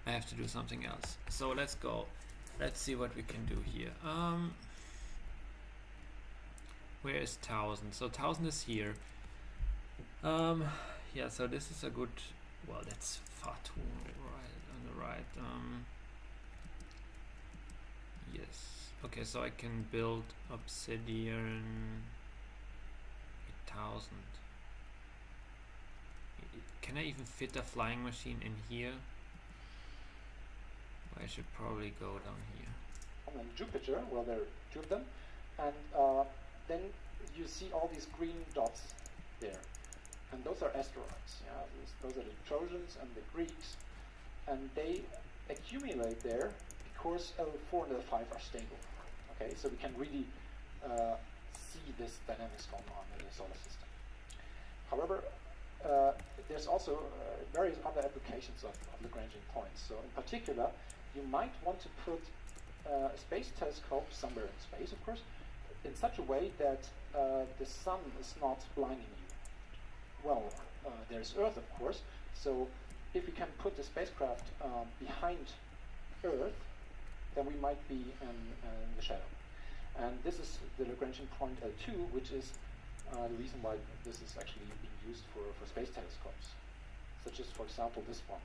I have to do something else. So let's go. let's see what we can do here. Where is 1000? So 1000 is here. Yeah, so this is a good, well, that's far too right on the right. Yes. Okay, so I can build obsidian 1000. Can I even fit a flying machine in here? I should probably go down here. On Jupiter, well, there are two of them, and then you see all these green dots there, and those are asteroids. Yeah, those are the Trojans and the Greeks, and they accumulate there because L4 and L5 are stable. Okay, so we can really see this dynamics going on in the solar system. However, there's also various other applications of Lagrangian points. So in particular, you might want to put a space telescope somewhere in space, of course, in such a way that the sun is not blinding you. Well, there's Earth, of course, so if we can put the spacecraft behind Earth, then we might be in the shadow. And this is the Lagrangian point L2, which is the reason why this is actually being used for space telescopes, such as, for example, this one.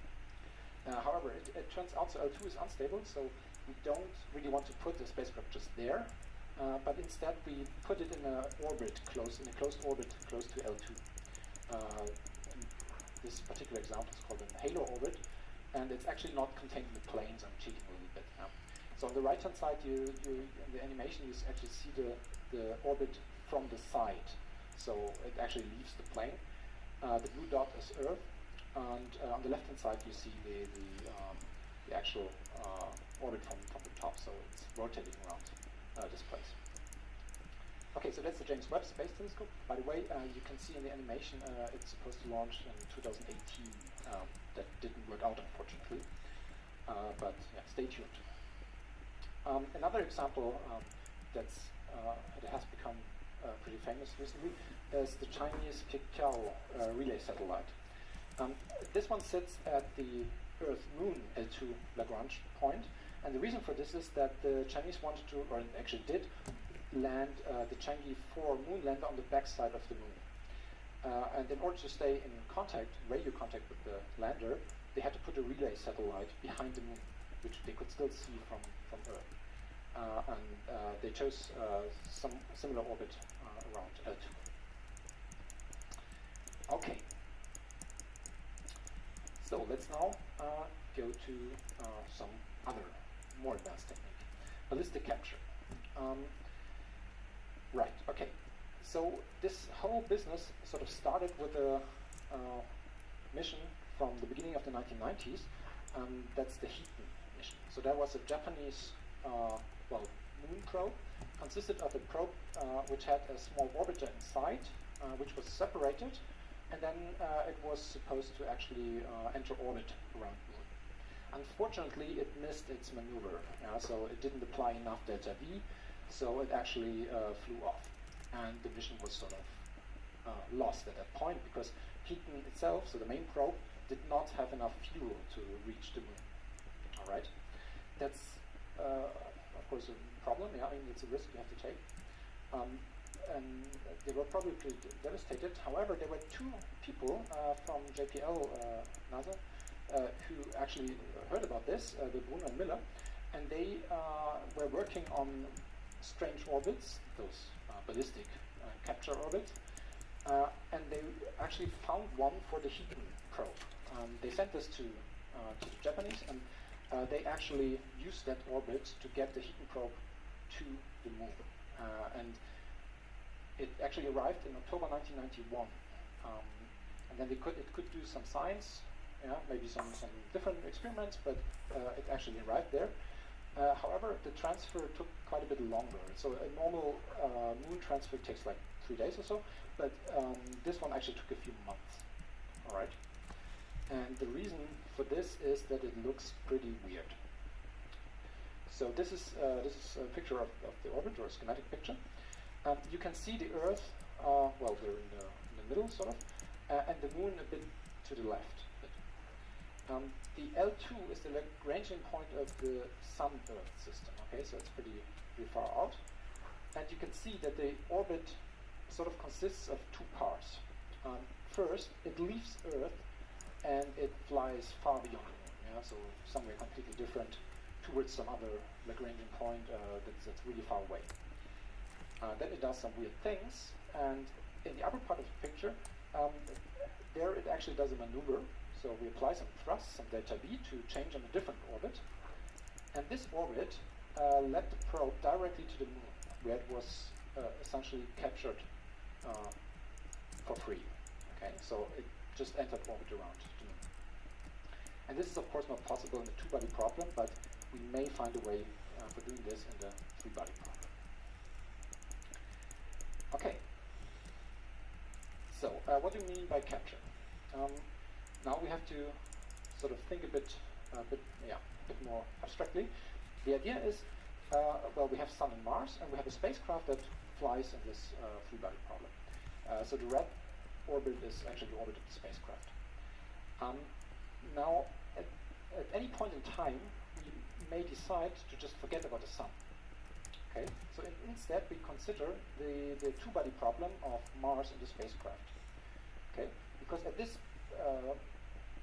However, it turns out so L2 is unstable, so we don't really want to put the spacecraft just there, but instead we put it in a closed orbit close to L2. This particular example is called a halo orbit, and it's actually not contained in the planes. I'm cheating a little bit. So on the right-hand side, in the animation, you actually see the orbit from the side. So it actually leaves the plane. The blue dot is Earth, and on the left-hand side, you see the actual orbit from the top. So it's rotating around this place. Okay, so that's the James Webb Space Telescope. By the way, you can see in the animation it's supposed to launch in 2018. That didn't work out, unfortunately. But yeah, stay tuned. Another example that has become pretty famous recently is the Chinese Picao relay satellite. This one sits at the Earth-Moon L2 Lagrange point, and the reason for this is that the Chinese wanted to, or actually did, land the Chang'e 4 moon lander on the backside of the moon. And in order to stay in contact, radio contact with the lander, they had to put a relay satellite behind the moon, which they could still see from Earth. And they chose some similar orbit around L2. Okay. So let's now go to some other more advanced technique, ballistic capture. Right, okay. So this whole business sort of started with a mission from the beginning of the 1990s. That's the Heaton mission. So that was a Japanese moon probe, consisted of a probe which had a small orbiter inside, which was separated, and then it was supposed to actually enter orbit around the moon. Unfortunately, it missed its maneuver, so it didn't apply enough delta V, so it actually flew off, and the mission was sort of lost at that point because Heaton itself, so the main probe, did not have enough fuel to reach the moon. All right, that's of course a problem. Yeah, I mean it's a risk you have to take, and they were probably pretty devastated. However, there were two people from JPL NASA who actually heard about this, the Brunner and Miller, and they were working on strange orbits, those ballistic capture orbits, and they actually found one for the Heaton probe. They sent this to the Japanese, and they actually used that orbit to get the Heaton probe to the moon. And it actually arrived in October 1991. And then it could do some science, maybe some different experiments, but it actually arrived there. However, the transfer took quite a bit longer. So a normal moon transfer takes like 3 days or so, but this one actually took a few months. All right. And the reason for this is that it looks pretty weird. So this is a picture of the orbit, or a schematic picture. You can see the Earth, they're in the middle, sort of, and the moon a bit to the left. The L2 is the Lagrangian point of the Sun-Earth system. Okay, so it's pretty far out, and you can see that the orbit sort of consists of two parts. First, it leaves Earth and it flies far beyond the Moon. Yeah, so somewhere completely different towards some other Lagrangian point that's really far away. Then it does some weird things, and in the upper part of the picture, there it actually does a maneuver. So we apply some thrust, some delta V, to change on a different orbit, and this orbit led the probe directly to the Moon, where it was essentially captured for free. Okay, so it just entered orbit around the Moon. And this is of course not possible in the two-body problem, but we may find a way for doing this in the three-body problem. Okay. So what do you mean by capture? Now we have to sort of think a bit more abstractly. The idea is, well, we have Sun and Mars, and we have a spacecraft that flies in this three-body problem. So the red orbit is actually the orbit of the spacecraft. Now, at any point in time, we may decide to just forget about the Sun. Okay, so instead we consider the two-body problem of Mars and the spacecraft. Okay, because at this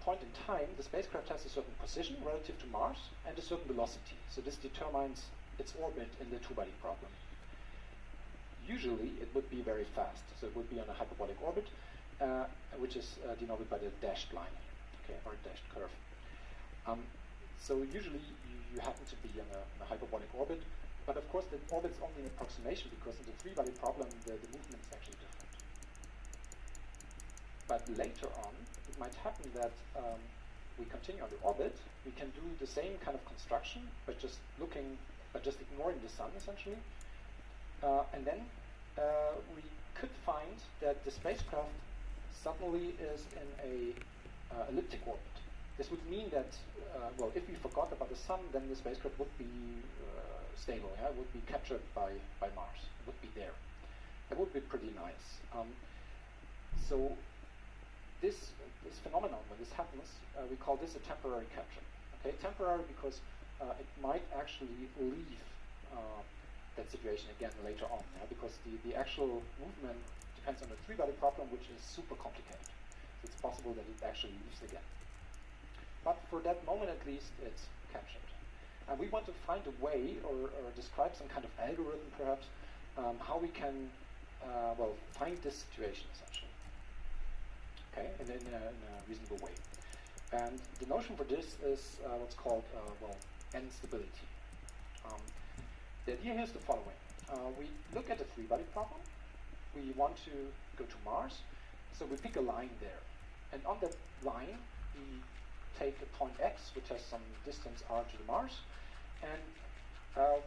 point in time, the spacecraft has a certain position relative to Mars and a certain velocity. So this determines its orbit in the two-body problem. Usually, it would be very fast. So it would be on a hyperbolic orbit, which is denoted by the dashed line, okay, or dashed curve. So usually, you happen to be on a hyperbolic orbit. But of course, the orbit's only an approximation, because in the three-body problem, the movement is actually different. But later on, it might happen that we continue on the orbit. We can do the same kind of construction, but just ignoring the Sun, essentially. And then we could find that the spacecraft suddenly is in a elliptic orbit. This would mean that, well, if we forgot about the Sun, then the spacecraft would be stable, yeah? It would be captured by Mars. It would be there. That would be pretty nice. So this phenomenon, when this happens, we call this a temporary capture. Okay, temporary because it might actually leave that situation again later on, yeah? Because the actual movement depends on the three-body problem, which is super complicated. So it's possible that it actually leaves again. But for that moment at least, it's captured. And we want to find a way, or describe some kind of algorithm perhaps, how we can well, find this situation essentially. Okay, in a reasonable way. And the notion for this is what's called, well, end stability. The idea here is the following. We look at the three-body problem. We want to go to Mars, so we pick a line there. And on that line, we take a point x, which has some distance r to the Mars, and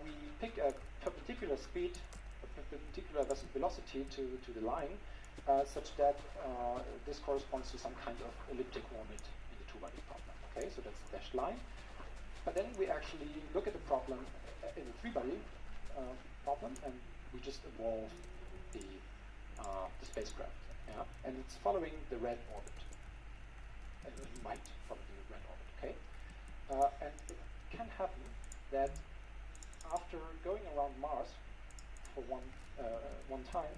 we pick a perpendicular speed, a perpendicular velocity to the line, such that this corresponds to some kind of elliptic orbit in the two-body problem. Okay, so that's the dashed line. But then we actually look at the problem in the three-body problem, and we just evolve the spacecraft. Yeah, and it's following the red orbit. And it might follow the red orbit. Okay, and it can happen that after going around Mars for one time,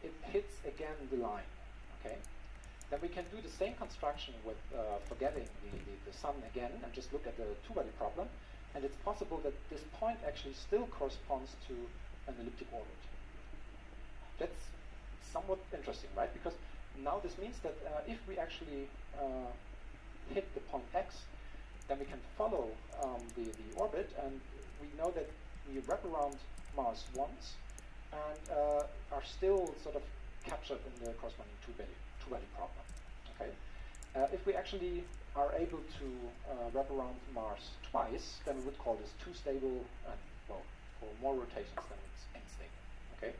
it hits again the line. Okay, then we can do the same construction with forgetting the Sun again and just look at the two-body problem, and it's possible that this point actually still corresponds to an elliptic orbit. That's somewhat interesting, right? Because now this means that if we actually hit the point x, then we can follow the orbit, and we know that we wrap around Mars once and are still sort of captured in the corresponding two-body problem. Okay, if we actually are able to wrap around Mars twice, then we would call this too stable, and well, for more rotations, then it's unstable. Okay.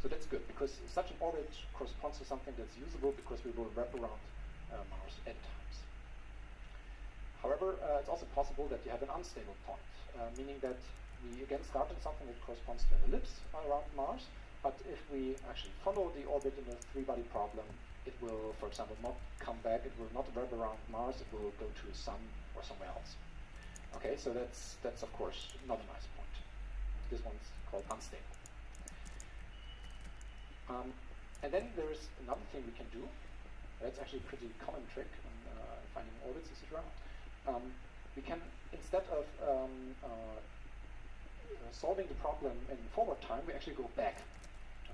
So that's good, because such an orbit corresponds to something that's usable, because we will wrap around Mars n times. However, it's also possible that you have an unstable point, meaning that we again start at something that corresponds to an ellipse around Mars, But if we actually follow the orbit in a three-body problem, it will, for example, not come back. It will not wrap around Mars. It will go to the Sun or somewhere else. Okay, so that's of course not a nice point. This one's called unstable. And then there's another thing we can do. That's actually a pretty common trick in finding orbits, etc. We can, instead of solving the problem in forward time, we actually go back.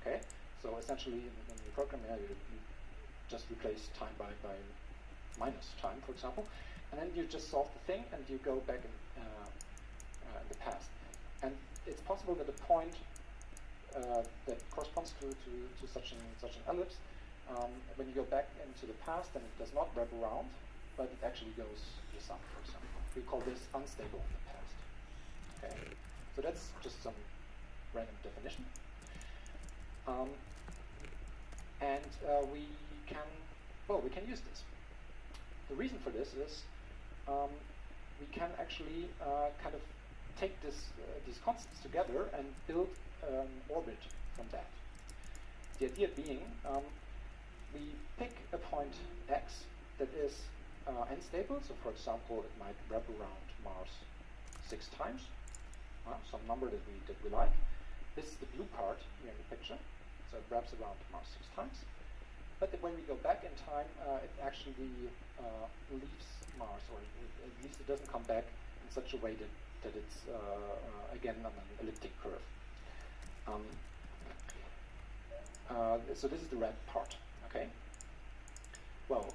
Okay, so essentially in the program, you just replace time by minus time, for example, and then you just solve the thing and you go back in the past. And it's possible that a point that corresponds to such an ellipse, when you go back into the past, then it does not wrap around, but it actually goes to the Sun, for example. We call this unstable in the past. Okay, so that's just some random definition. And we can use this. The reason for this is we can actually kind of take these constants together and build an orbit from that. The idea being, we pick a point x that is unstable. So, for example, it might wrap around Mars 6 times, some number that we like. This is the blue part here in the picture. So it wraps around Mars 6 times. But when we go back in time, it actually leaves Mars, or at least it doesn't come back in such a way that it's again on an elliptic curve. So this is the red part. Okay. Well,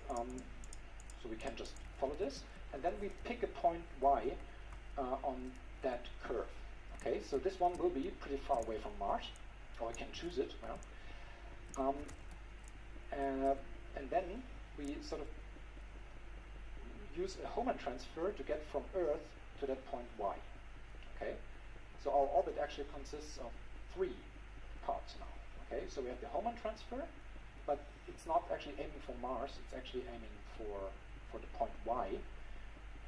so we can just follow this, and then we pick a point y on that curve. Okay, so this one will be pretty far away from Mars, or I can choose it. Well, and then we sort of use a Hohmann transfer to get from Earth to that point y. Okay, so our orbit actually consists of 3 parts now. Okay, so we have the Hohmann transfer, but it's not actually aiming for Mars. It's actually aiming for the point y.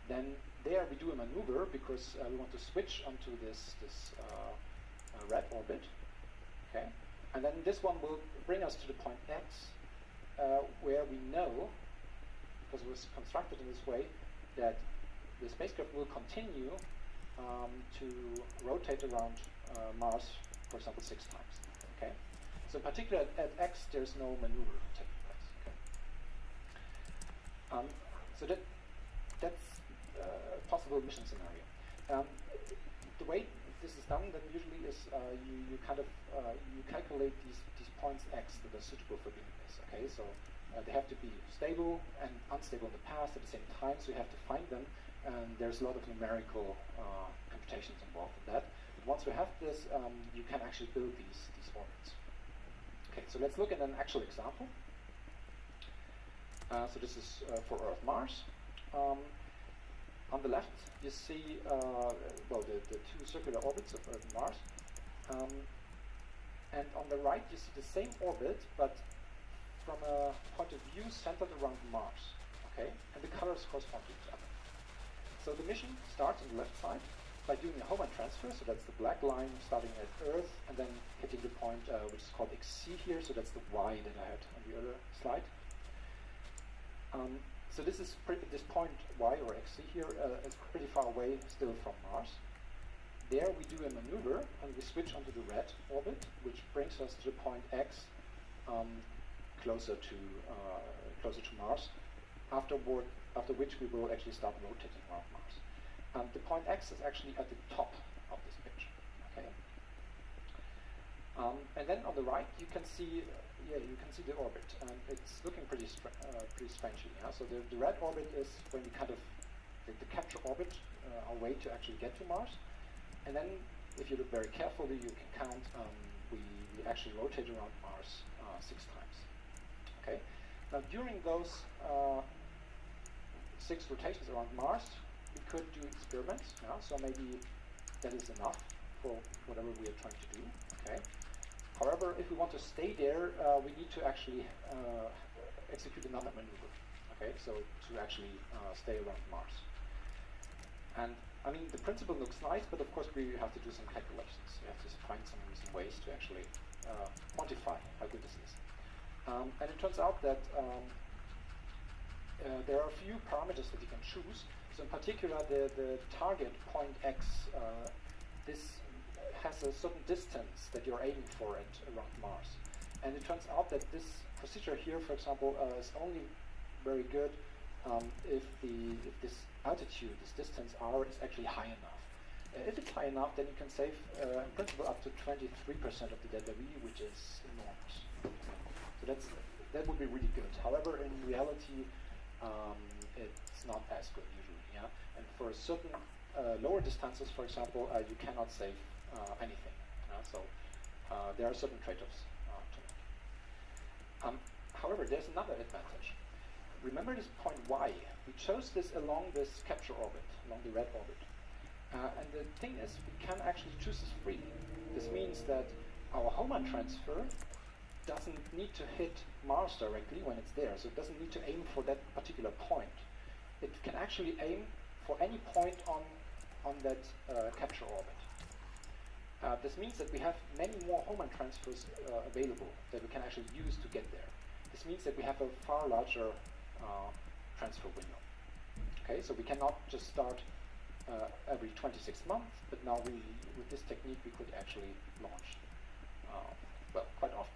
Then there we do a maneuver because we want to switch onto this red orbit. Okay, and then this one will bring us to the point x, where we know, because it was constructed in this way, that the spacecraft will continue to rotate around Mars, for example, 6 times. Okay, so in particular at x there's no maneuver taking place. Okay, so that's a possible mission scenario. The way this is done then usually is you kind of you calculate these points x that are suitable for doing this. Okay, so they have to be stable and unstable in the past at the same time, so you have to find them, and there's a lot of numerical computations involved in that. But once we have this, you can actually build these orbits. Okay, so let's look at an actual example. So this is for Earth Mars. On the left, you see the 2 circular orbits of Earth and Mars, and on the right you see the same orbit, but from a point of view centered around Mars. Okay, and the colors correspond to each other. So the mission starts on the left side by doing a Hohmann transfer. So that's the black line starting at Earth and then hitting the point which is called XC here. So that's the Y that I had on the other slide. So this is this point y or xc here is pretty far away still from Mars. There we do a maneuver and we switch onto the red orbit, which brings us to the point x, closer to Mars. After which we will actually start rotating around Mars. The point x is actually at the top of this picture. Okay. And then on the right you can see. You can see the orbit, and it's looking pretty strangely. Yeah? So the red orbit is when we kind of the capture orbit, our way to actually get to Mars. And then, if you look very carefully, you can count. We actually rotate around Mars 6 times. Okay. Now during those 6 rotations around Mars, we could do experiments. Yeah? So maybe that is enough for whatever we are trying to do. Okay. However, if we want to stay there, we need to actually execute another maneuver. Okay, so to actually stay around Mars. And I mean, the principle looks nice, but of course we have to do some calculations. We have to find some ways to actually quantify how good this is. And it turns out that there are a few parameters that you can choose. So in particular, the target point X, this has a certain distance that you're aiming for at around Mars. And it turns out that this procedure here, for example, is only very good if this altitude, this distance R, is actually high enough. If it's high enough, then you can save, in principle, up to 23% of the delta V, which is enormous. So that would be really good. However, in reality, it's not as good usually. Yeah, and for certain lower distances, for example, you cannot save anything. So there are certain trade-offs to make. However, there's another advantage. Remember this point Y. We chose this along this capture orbit, along the red orbit. And the thing is, we can actually choose this freely. This means that our Hohmann transfer doesn't need to hit Mars directly when it's there, so it doesn't need to aim for that particular point. It can actually aim for any point on that capture orbit. This means that we have many more Hohmann transfers available that we can actually use to get there. This means that we have a far larger transfer window. Okay, so we cannot just start every 26 months, but now with this technique we could actually launch well, quite often.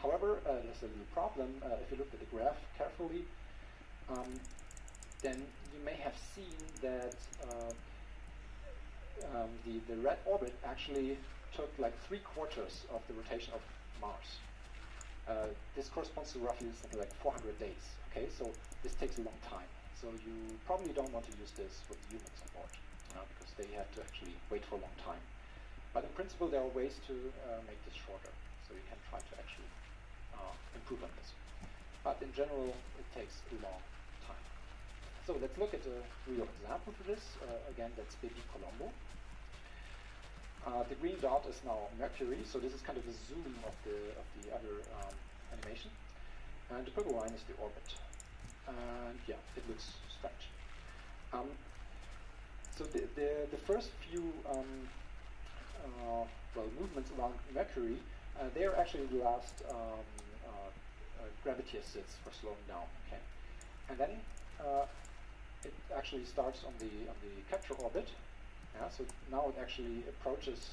However, there's a little problem. If you look at the graph carefully, then you may have seen that the red orbit actually took like 3/4 of the rotation of Mars. This corresponds to roughly something like 400 days. Okay, so this takes a long time. So you probably don't want to use this with humans on board because they have to actually wait for a long time. But in principle, there are ways to make this shorter. So you can try to actually improve on this. But in general, it takes a long time. So let's look at a real example for this. Again, that's baby Colombo. The green dot is now Mercury, so this is kind of a zoom of the other animation. And the purple line is the orbit. And yeah, it looks strange. So the first few movements around Mercury, they are actually the last gravity assists for slowing down. Okay, and then it actually starts on the capture orbit. Yeah, so now it actually approaches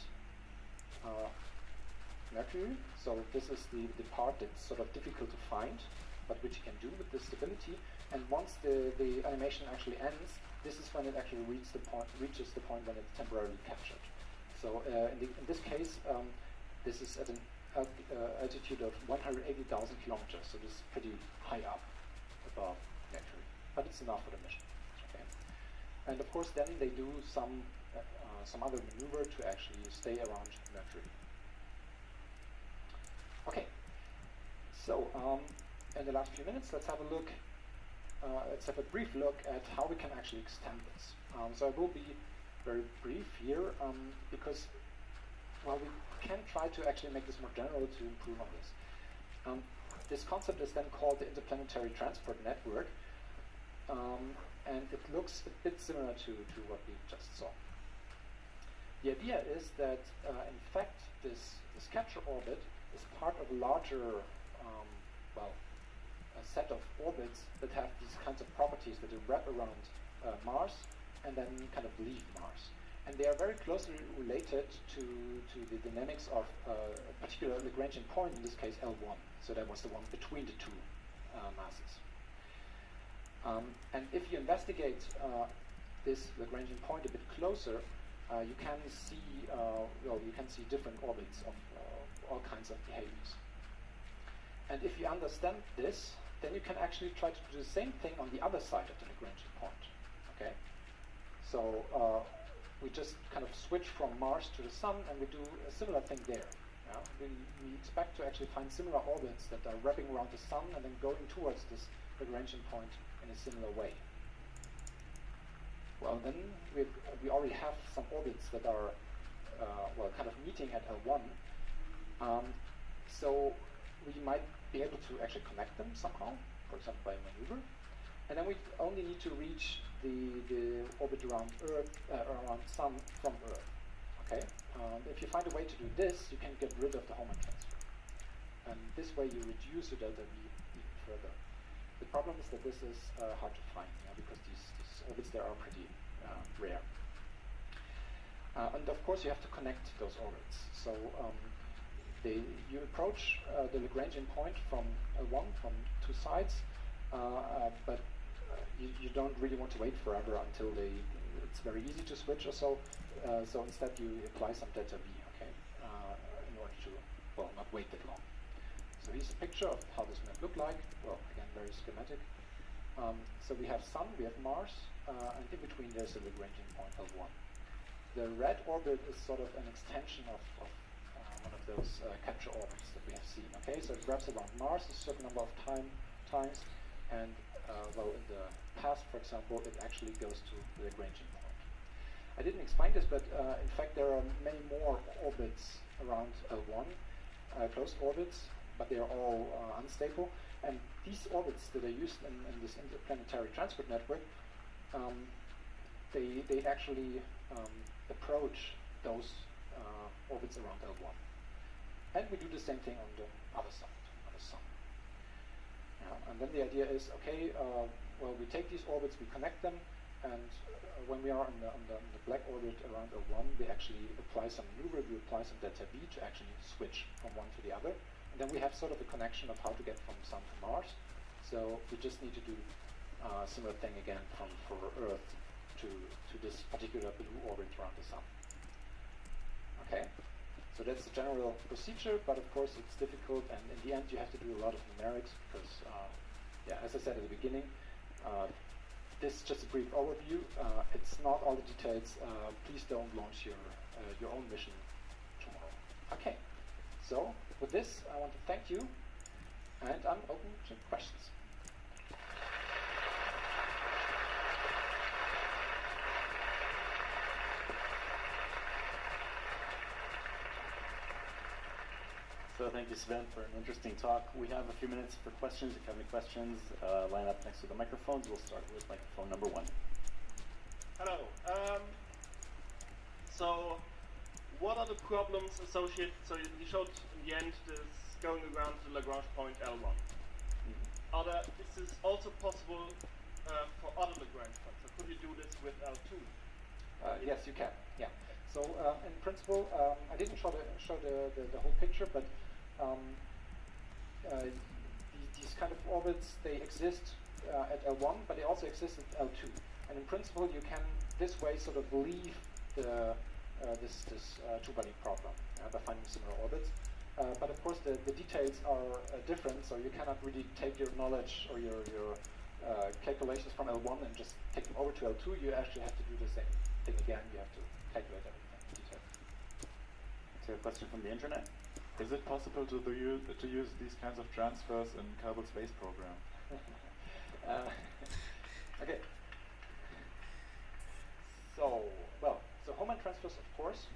Mercury. So this is the part that's sort of difficult to find, but which you can do with the stability. And once the animation actually ends, this is when it actually reaches the point when it's temporarily captured. So in this case, this is at an altitude of 180,000 kilometers, so this is pretty high up above Mercury, but it's enough for the mission. Okay, and of course then they do some other maneuver to actually stay around Mercury. Okay, so in the last few minutes, let's have a brief look at how we can actually extend this. So I will be very brief here because, well, we can try to actually make this more general to improve on this. This concept is then called the Interplanetary Transport Network, and it looks a bit similar to what we just saw. The idea is that, in fact, this capture orbit is part of a larger, a set of orbits that have these kinds of properties that wrap around Mars and then kind of leave Mars. And they are very closely related to the dynamics of a particular Lagrangian point, in this case L1. So that was the one between the two masses. And if you investigate this Lagrangian point a bit closer, you can see different orbits of all kinds of behaviors. And if you understand this, then you can actually try to do the same thing on the other side of the Lagrangian point. Okay, so we just kind of switch from Mars to the Sun, and we do a similar thing there. Yeah? We expect to actually find similar orbits that are wrapping around the Sun and then going towards this Lagrangian point in a similar way. Well, then we already have some orbits that are kind of meeting at L1. So we might be able to actually connect them somehow, for example by maneuver. And then we only need to reach the orbit around Earth, around Sun from Earth. Okay, if you find a way to do this, you can get rid of the Hohmann transfer, and this way you reduce your delta V even further. The problem is that this is hard to find, because these orbits there are pretty rare. And of course you have to connect those orbits. So you approach the Lagrangian point from L1 from two sides, but you don't really want to wait forever until it's very easy to switch or so. So instead you apply some delta V, okay, in order to, well, not wait that long. So here's a picture of how this might look like. Well, again, very schematic. So we have Sun, we have Mars, and in between there's a Lagrangian point L1. The red orbit is sort of an extension of one of those capture orbits that we have seen. Okay, so it wraps around Mars a certain number of times, and well, in the past, for example, it actually goes to the Lagrangian point. I didn't explain this, but in fact there are many more orbits around L1, closed orbits, but they are all unstable. And these orbits that are used in this interplanetary transport network, they actually approach those orbits around L1. And we do the same thing on the other side, on the Sun. And then the idea is, okay, well, we take these orbits, we connect them, and when we are on the black orbit around L1, we actually apply some maneuver, we apply some delta V to actually switch from one to the other. And then we have sort of a connection of how to get from Sun to Mars. So we just need to do a similar thing again for Earth to this particular blue orbit around the Sun. Okay, so that's the general procedure, but of course it's difficult, and in the end you have to do a lot of numerics because, yeah, as I said at the beginning, this is just a brief overview. It's not all the details. Please don't launch your own mission tomorrow. Okay, so with this, I want to thank you, and I'm open to questions. So thank you, Sven, for an interesting talk. We have a few minutes for questions. If you have any questions, line up next to the microphones. We'll start with microphone number 1. Hello. So what are the problems associated? So you showed in the end this going around the Lagrange point L1. Is this also possible for other Lagrange points? So could you do this with L2? Yes, you can. Yeah. So in principle, I didn't show the whole picture, but these kind of orbits, they exist at L1, but they also exist at L2. And in principle, you can this way sort of leave this two-body problem by finding similar orbits. But of course, the details are different, so you cannot really take your knowledge or your calculations from L1 and just take them over to L2. You actually have to do the same thing again. You have to calculate everything in detail. So a question from the internet. Is it possible to use these kinds of transfers in Kerbal Space Program? Okay. So Hohmann transfers, of course.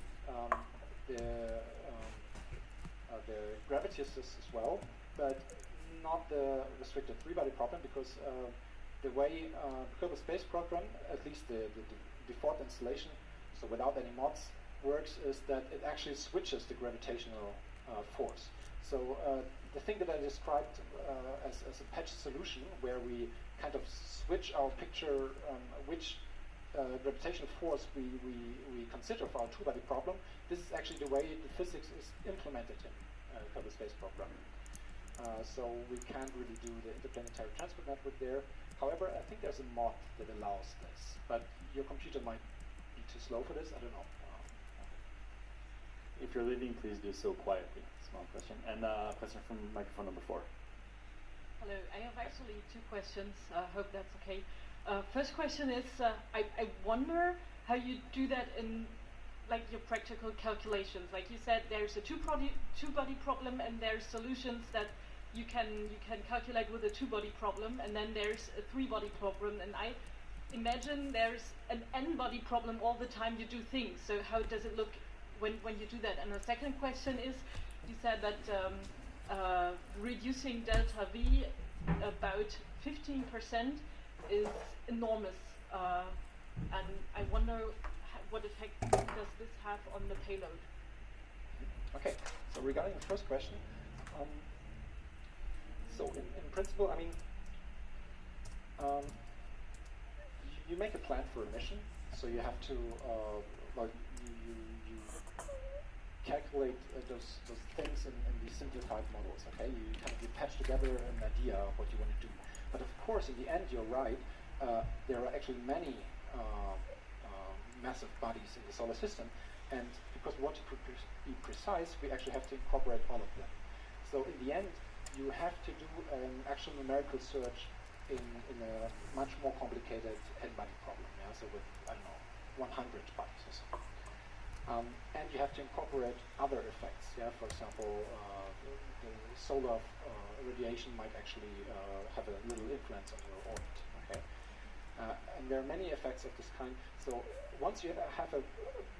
The gravity assist as well, but not the restricted three-body problem, because the way Kerbal Space Program, at least the default installation, so without any mods, works is that it actually switches the gravitational force. So the thing that I described as a patch solution, where we kind of switch our picture which gravitational force we consider for our two-body problem, this is actually the way the physics is implemented in Kerbal Space Program. So we can't really do the interplanetary transport network there. However, I think there's a mod that allows this, but your computer might be too slow for this, I don't know. If you're leaving, please do so quietly. Small question. And a question from microphone number 4. Hello, I have actually 2 questions. I hope that's okay. First question is, I wonder how you do that in like your practical calculations. Like you said, there's a two-body problem, and there's solutions that you can calculate with a two-body problem, and then there's a three-body problem. And I imagine there's an n-body problem all the time you do things. So how does it look when you do that? And the second question is, you said that reducing delta V about 15% is enormous, and I wonder what effect does this have on the payload? Okay, so regarding the first question, so in principle, I mean, you make a plan for a mission, so you have to, well, you calculate those things in these simplified models, okay? You patch together an idea of what you want to do. But of course, in the end, you're right, there are actually many massive bodies in the solar system, and because we want to be precise, we actually have to incorporate all of them. So in the end, you have to do an actual numerical search in a much more complicated n-body problem, yeah? So with, I don't know, 100 bodies or so. And you have to incorporate other effects, yeah? For example, the solar radiation might actually have a little influence on your orbit, okay? And there are many effects of this kind. So once you have a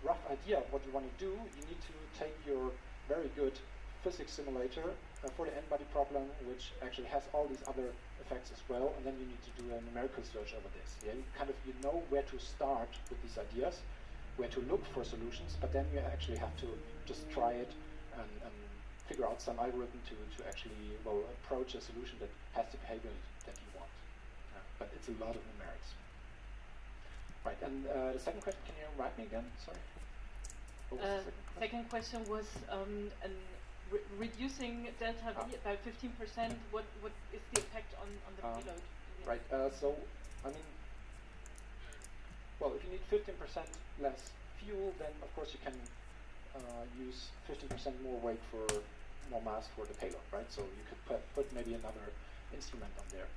rough idea of what you want to do, you need to take your very good physics simulator for the n-body problem, which actually has all these other effects as well, and then you need to do a numerical search over this. Yeah, you know where to start with these ideas, where to look for solutions, but then you actually have to just try it and figure out some algorithm to actually, well, approach a solution that has the behavior that you want. But it's a lot of numerics. Right, and the second question, can you remind me again? Sorry. What was the second question? Second question was reducing delta V by 15%. What is the effect on the payload? Right. So I mean, well, if you need 15% less fuel, then of course you can use 15% more weight for more mass for the payload, right? So you could put maybe another instrument on there.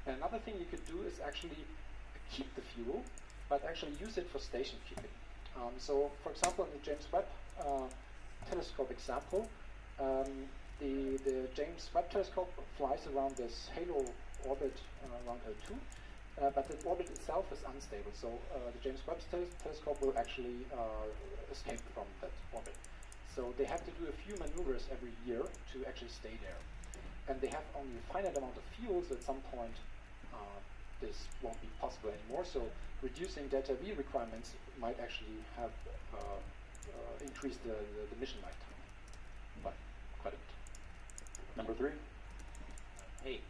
And another thing you could do is actually keep the fuel, but actually use it for station keeping. So, for example, in the James Webb telescope example, the James Webb telescope flies around this halo orbit around L2, but the orbit itself is unstable. So the James Webb telescope will actually escape from that orbit. So they have to do a few maneuvers every year to actually stay there. And they have only a finite amount of fuel, so at some point this won't be possible anymore. So reducing delta V requirements might actually have increased the mission lifetime by quite a bit. Number 3. Hey,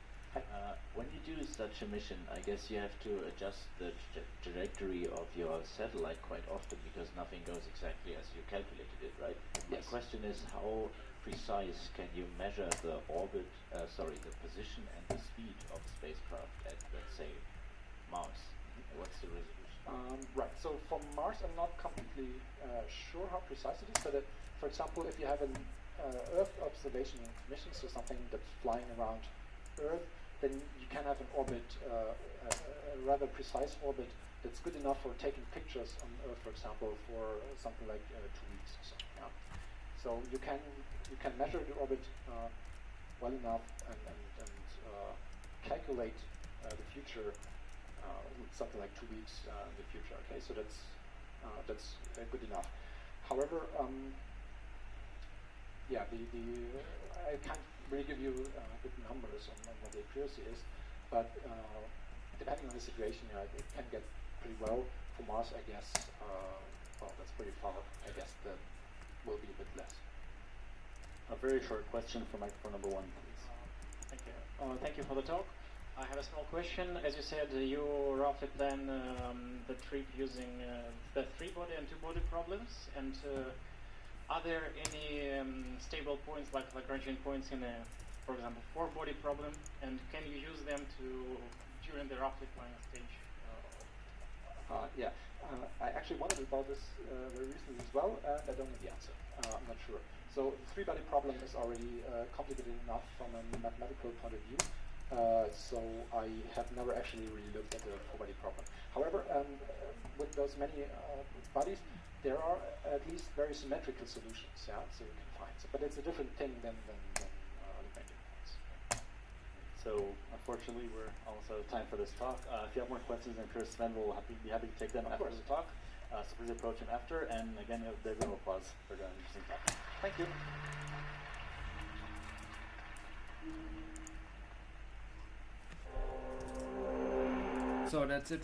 when you do such a mission, I guess you have to adjust the trajectory of your satellite quite often because nothing goes exactly as you calculated it, right? Yes. My question is, how precise can you measure the orbit, the position and the speed of the spacecraft at, let's say, Mars? What's the resolution? Right, so for Mars, I'm not completely sure how precise it is, but for example, if you have an Earth observation mission, so something that's flying around Earth, then you can have an orbit, a rather precise orbit that's good enough for taking pictures on Earth, for example, for something like 2 weeks or so. Yeah. So you can measure the orbit well enough and calculate the future with something like 2 weeks in the future. Okay, so that's good enough. However, yeah, I can't really give you good numbers on what the accuracy is, but depending on the situation, it can get pretty well. For Mars, I guess, well, that's pretty far. I guess that will be a bit less. A very short question for microphone number 1, please. Thank you. Thank you for the talk. I have a small question. As you said, you roughly plan the trip using the 3-body and 2-body problems. And are there any stable points, like Lagrangian points in a, for example, 4-body problem? And can you use them during the roughly planning stage? Yeah, I actually wondered about this very recently as well, and I don't know the answer. I'm not sure. So the 3-body problem is already complicated enough from a mathematical point of view. So I have never actually really looked at the 4-body problem. However, with those many bodies, there are at least very symmetrical solutions. Yeah, so you can find. So, but it's a different thing than Lagrangian points. So unfortunately, we're almost out of time for this talk. If you have more questions, I'm sure Sven will be happy to take them after the talk. So please approach him after. And again, there's a round of applause for the interesting talk. Thank you. So that's it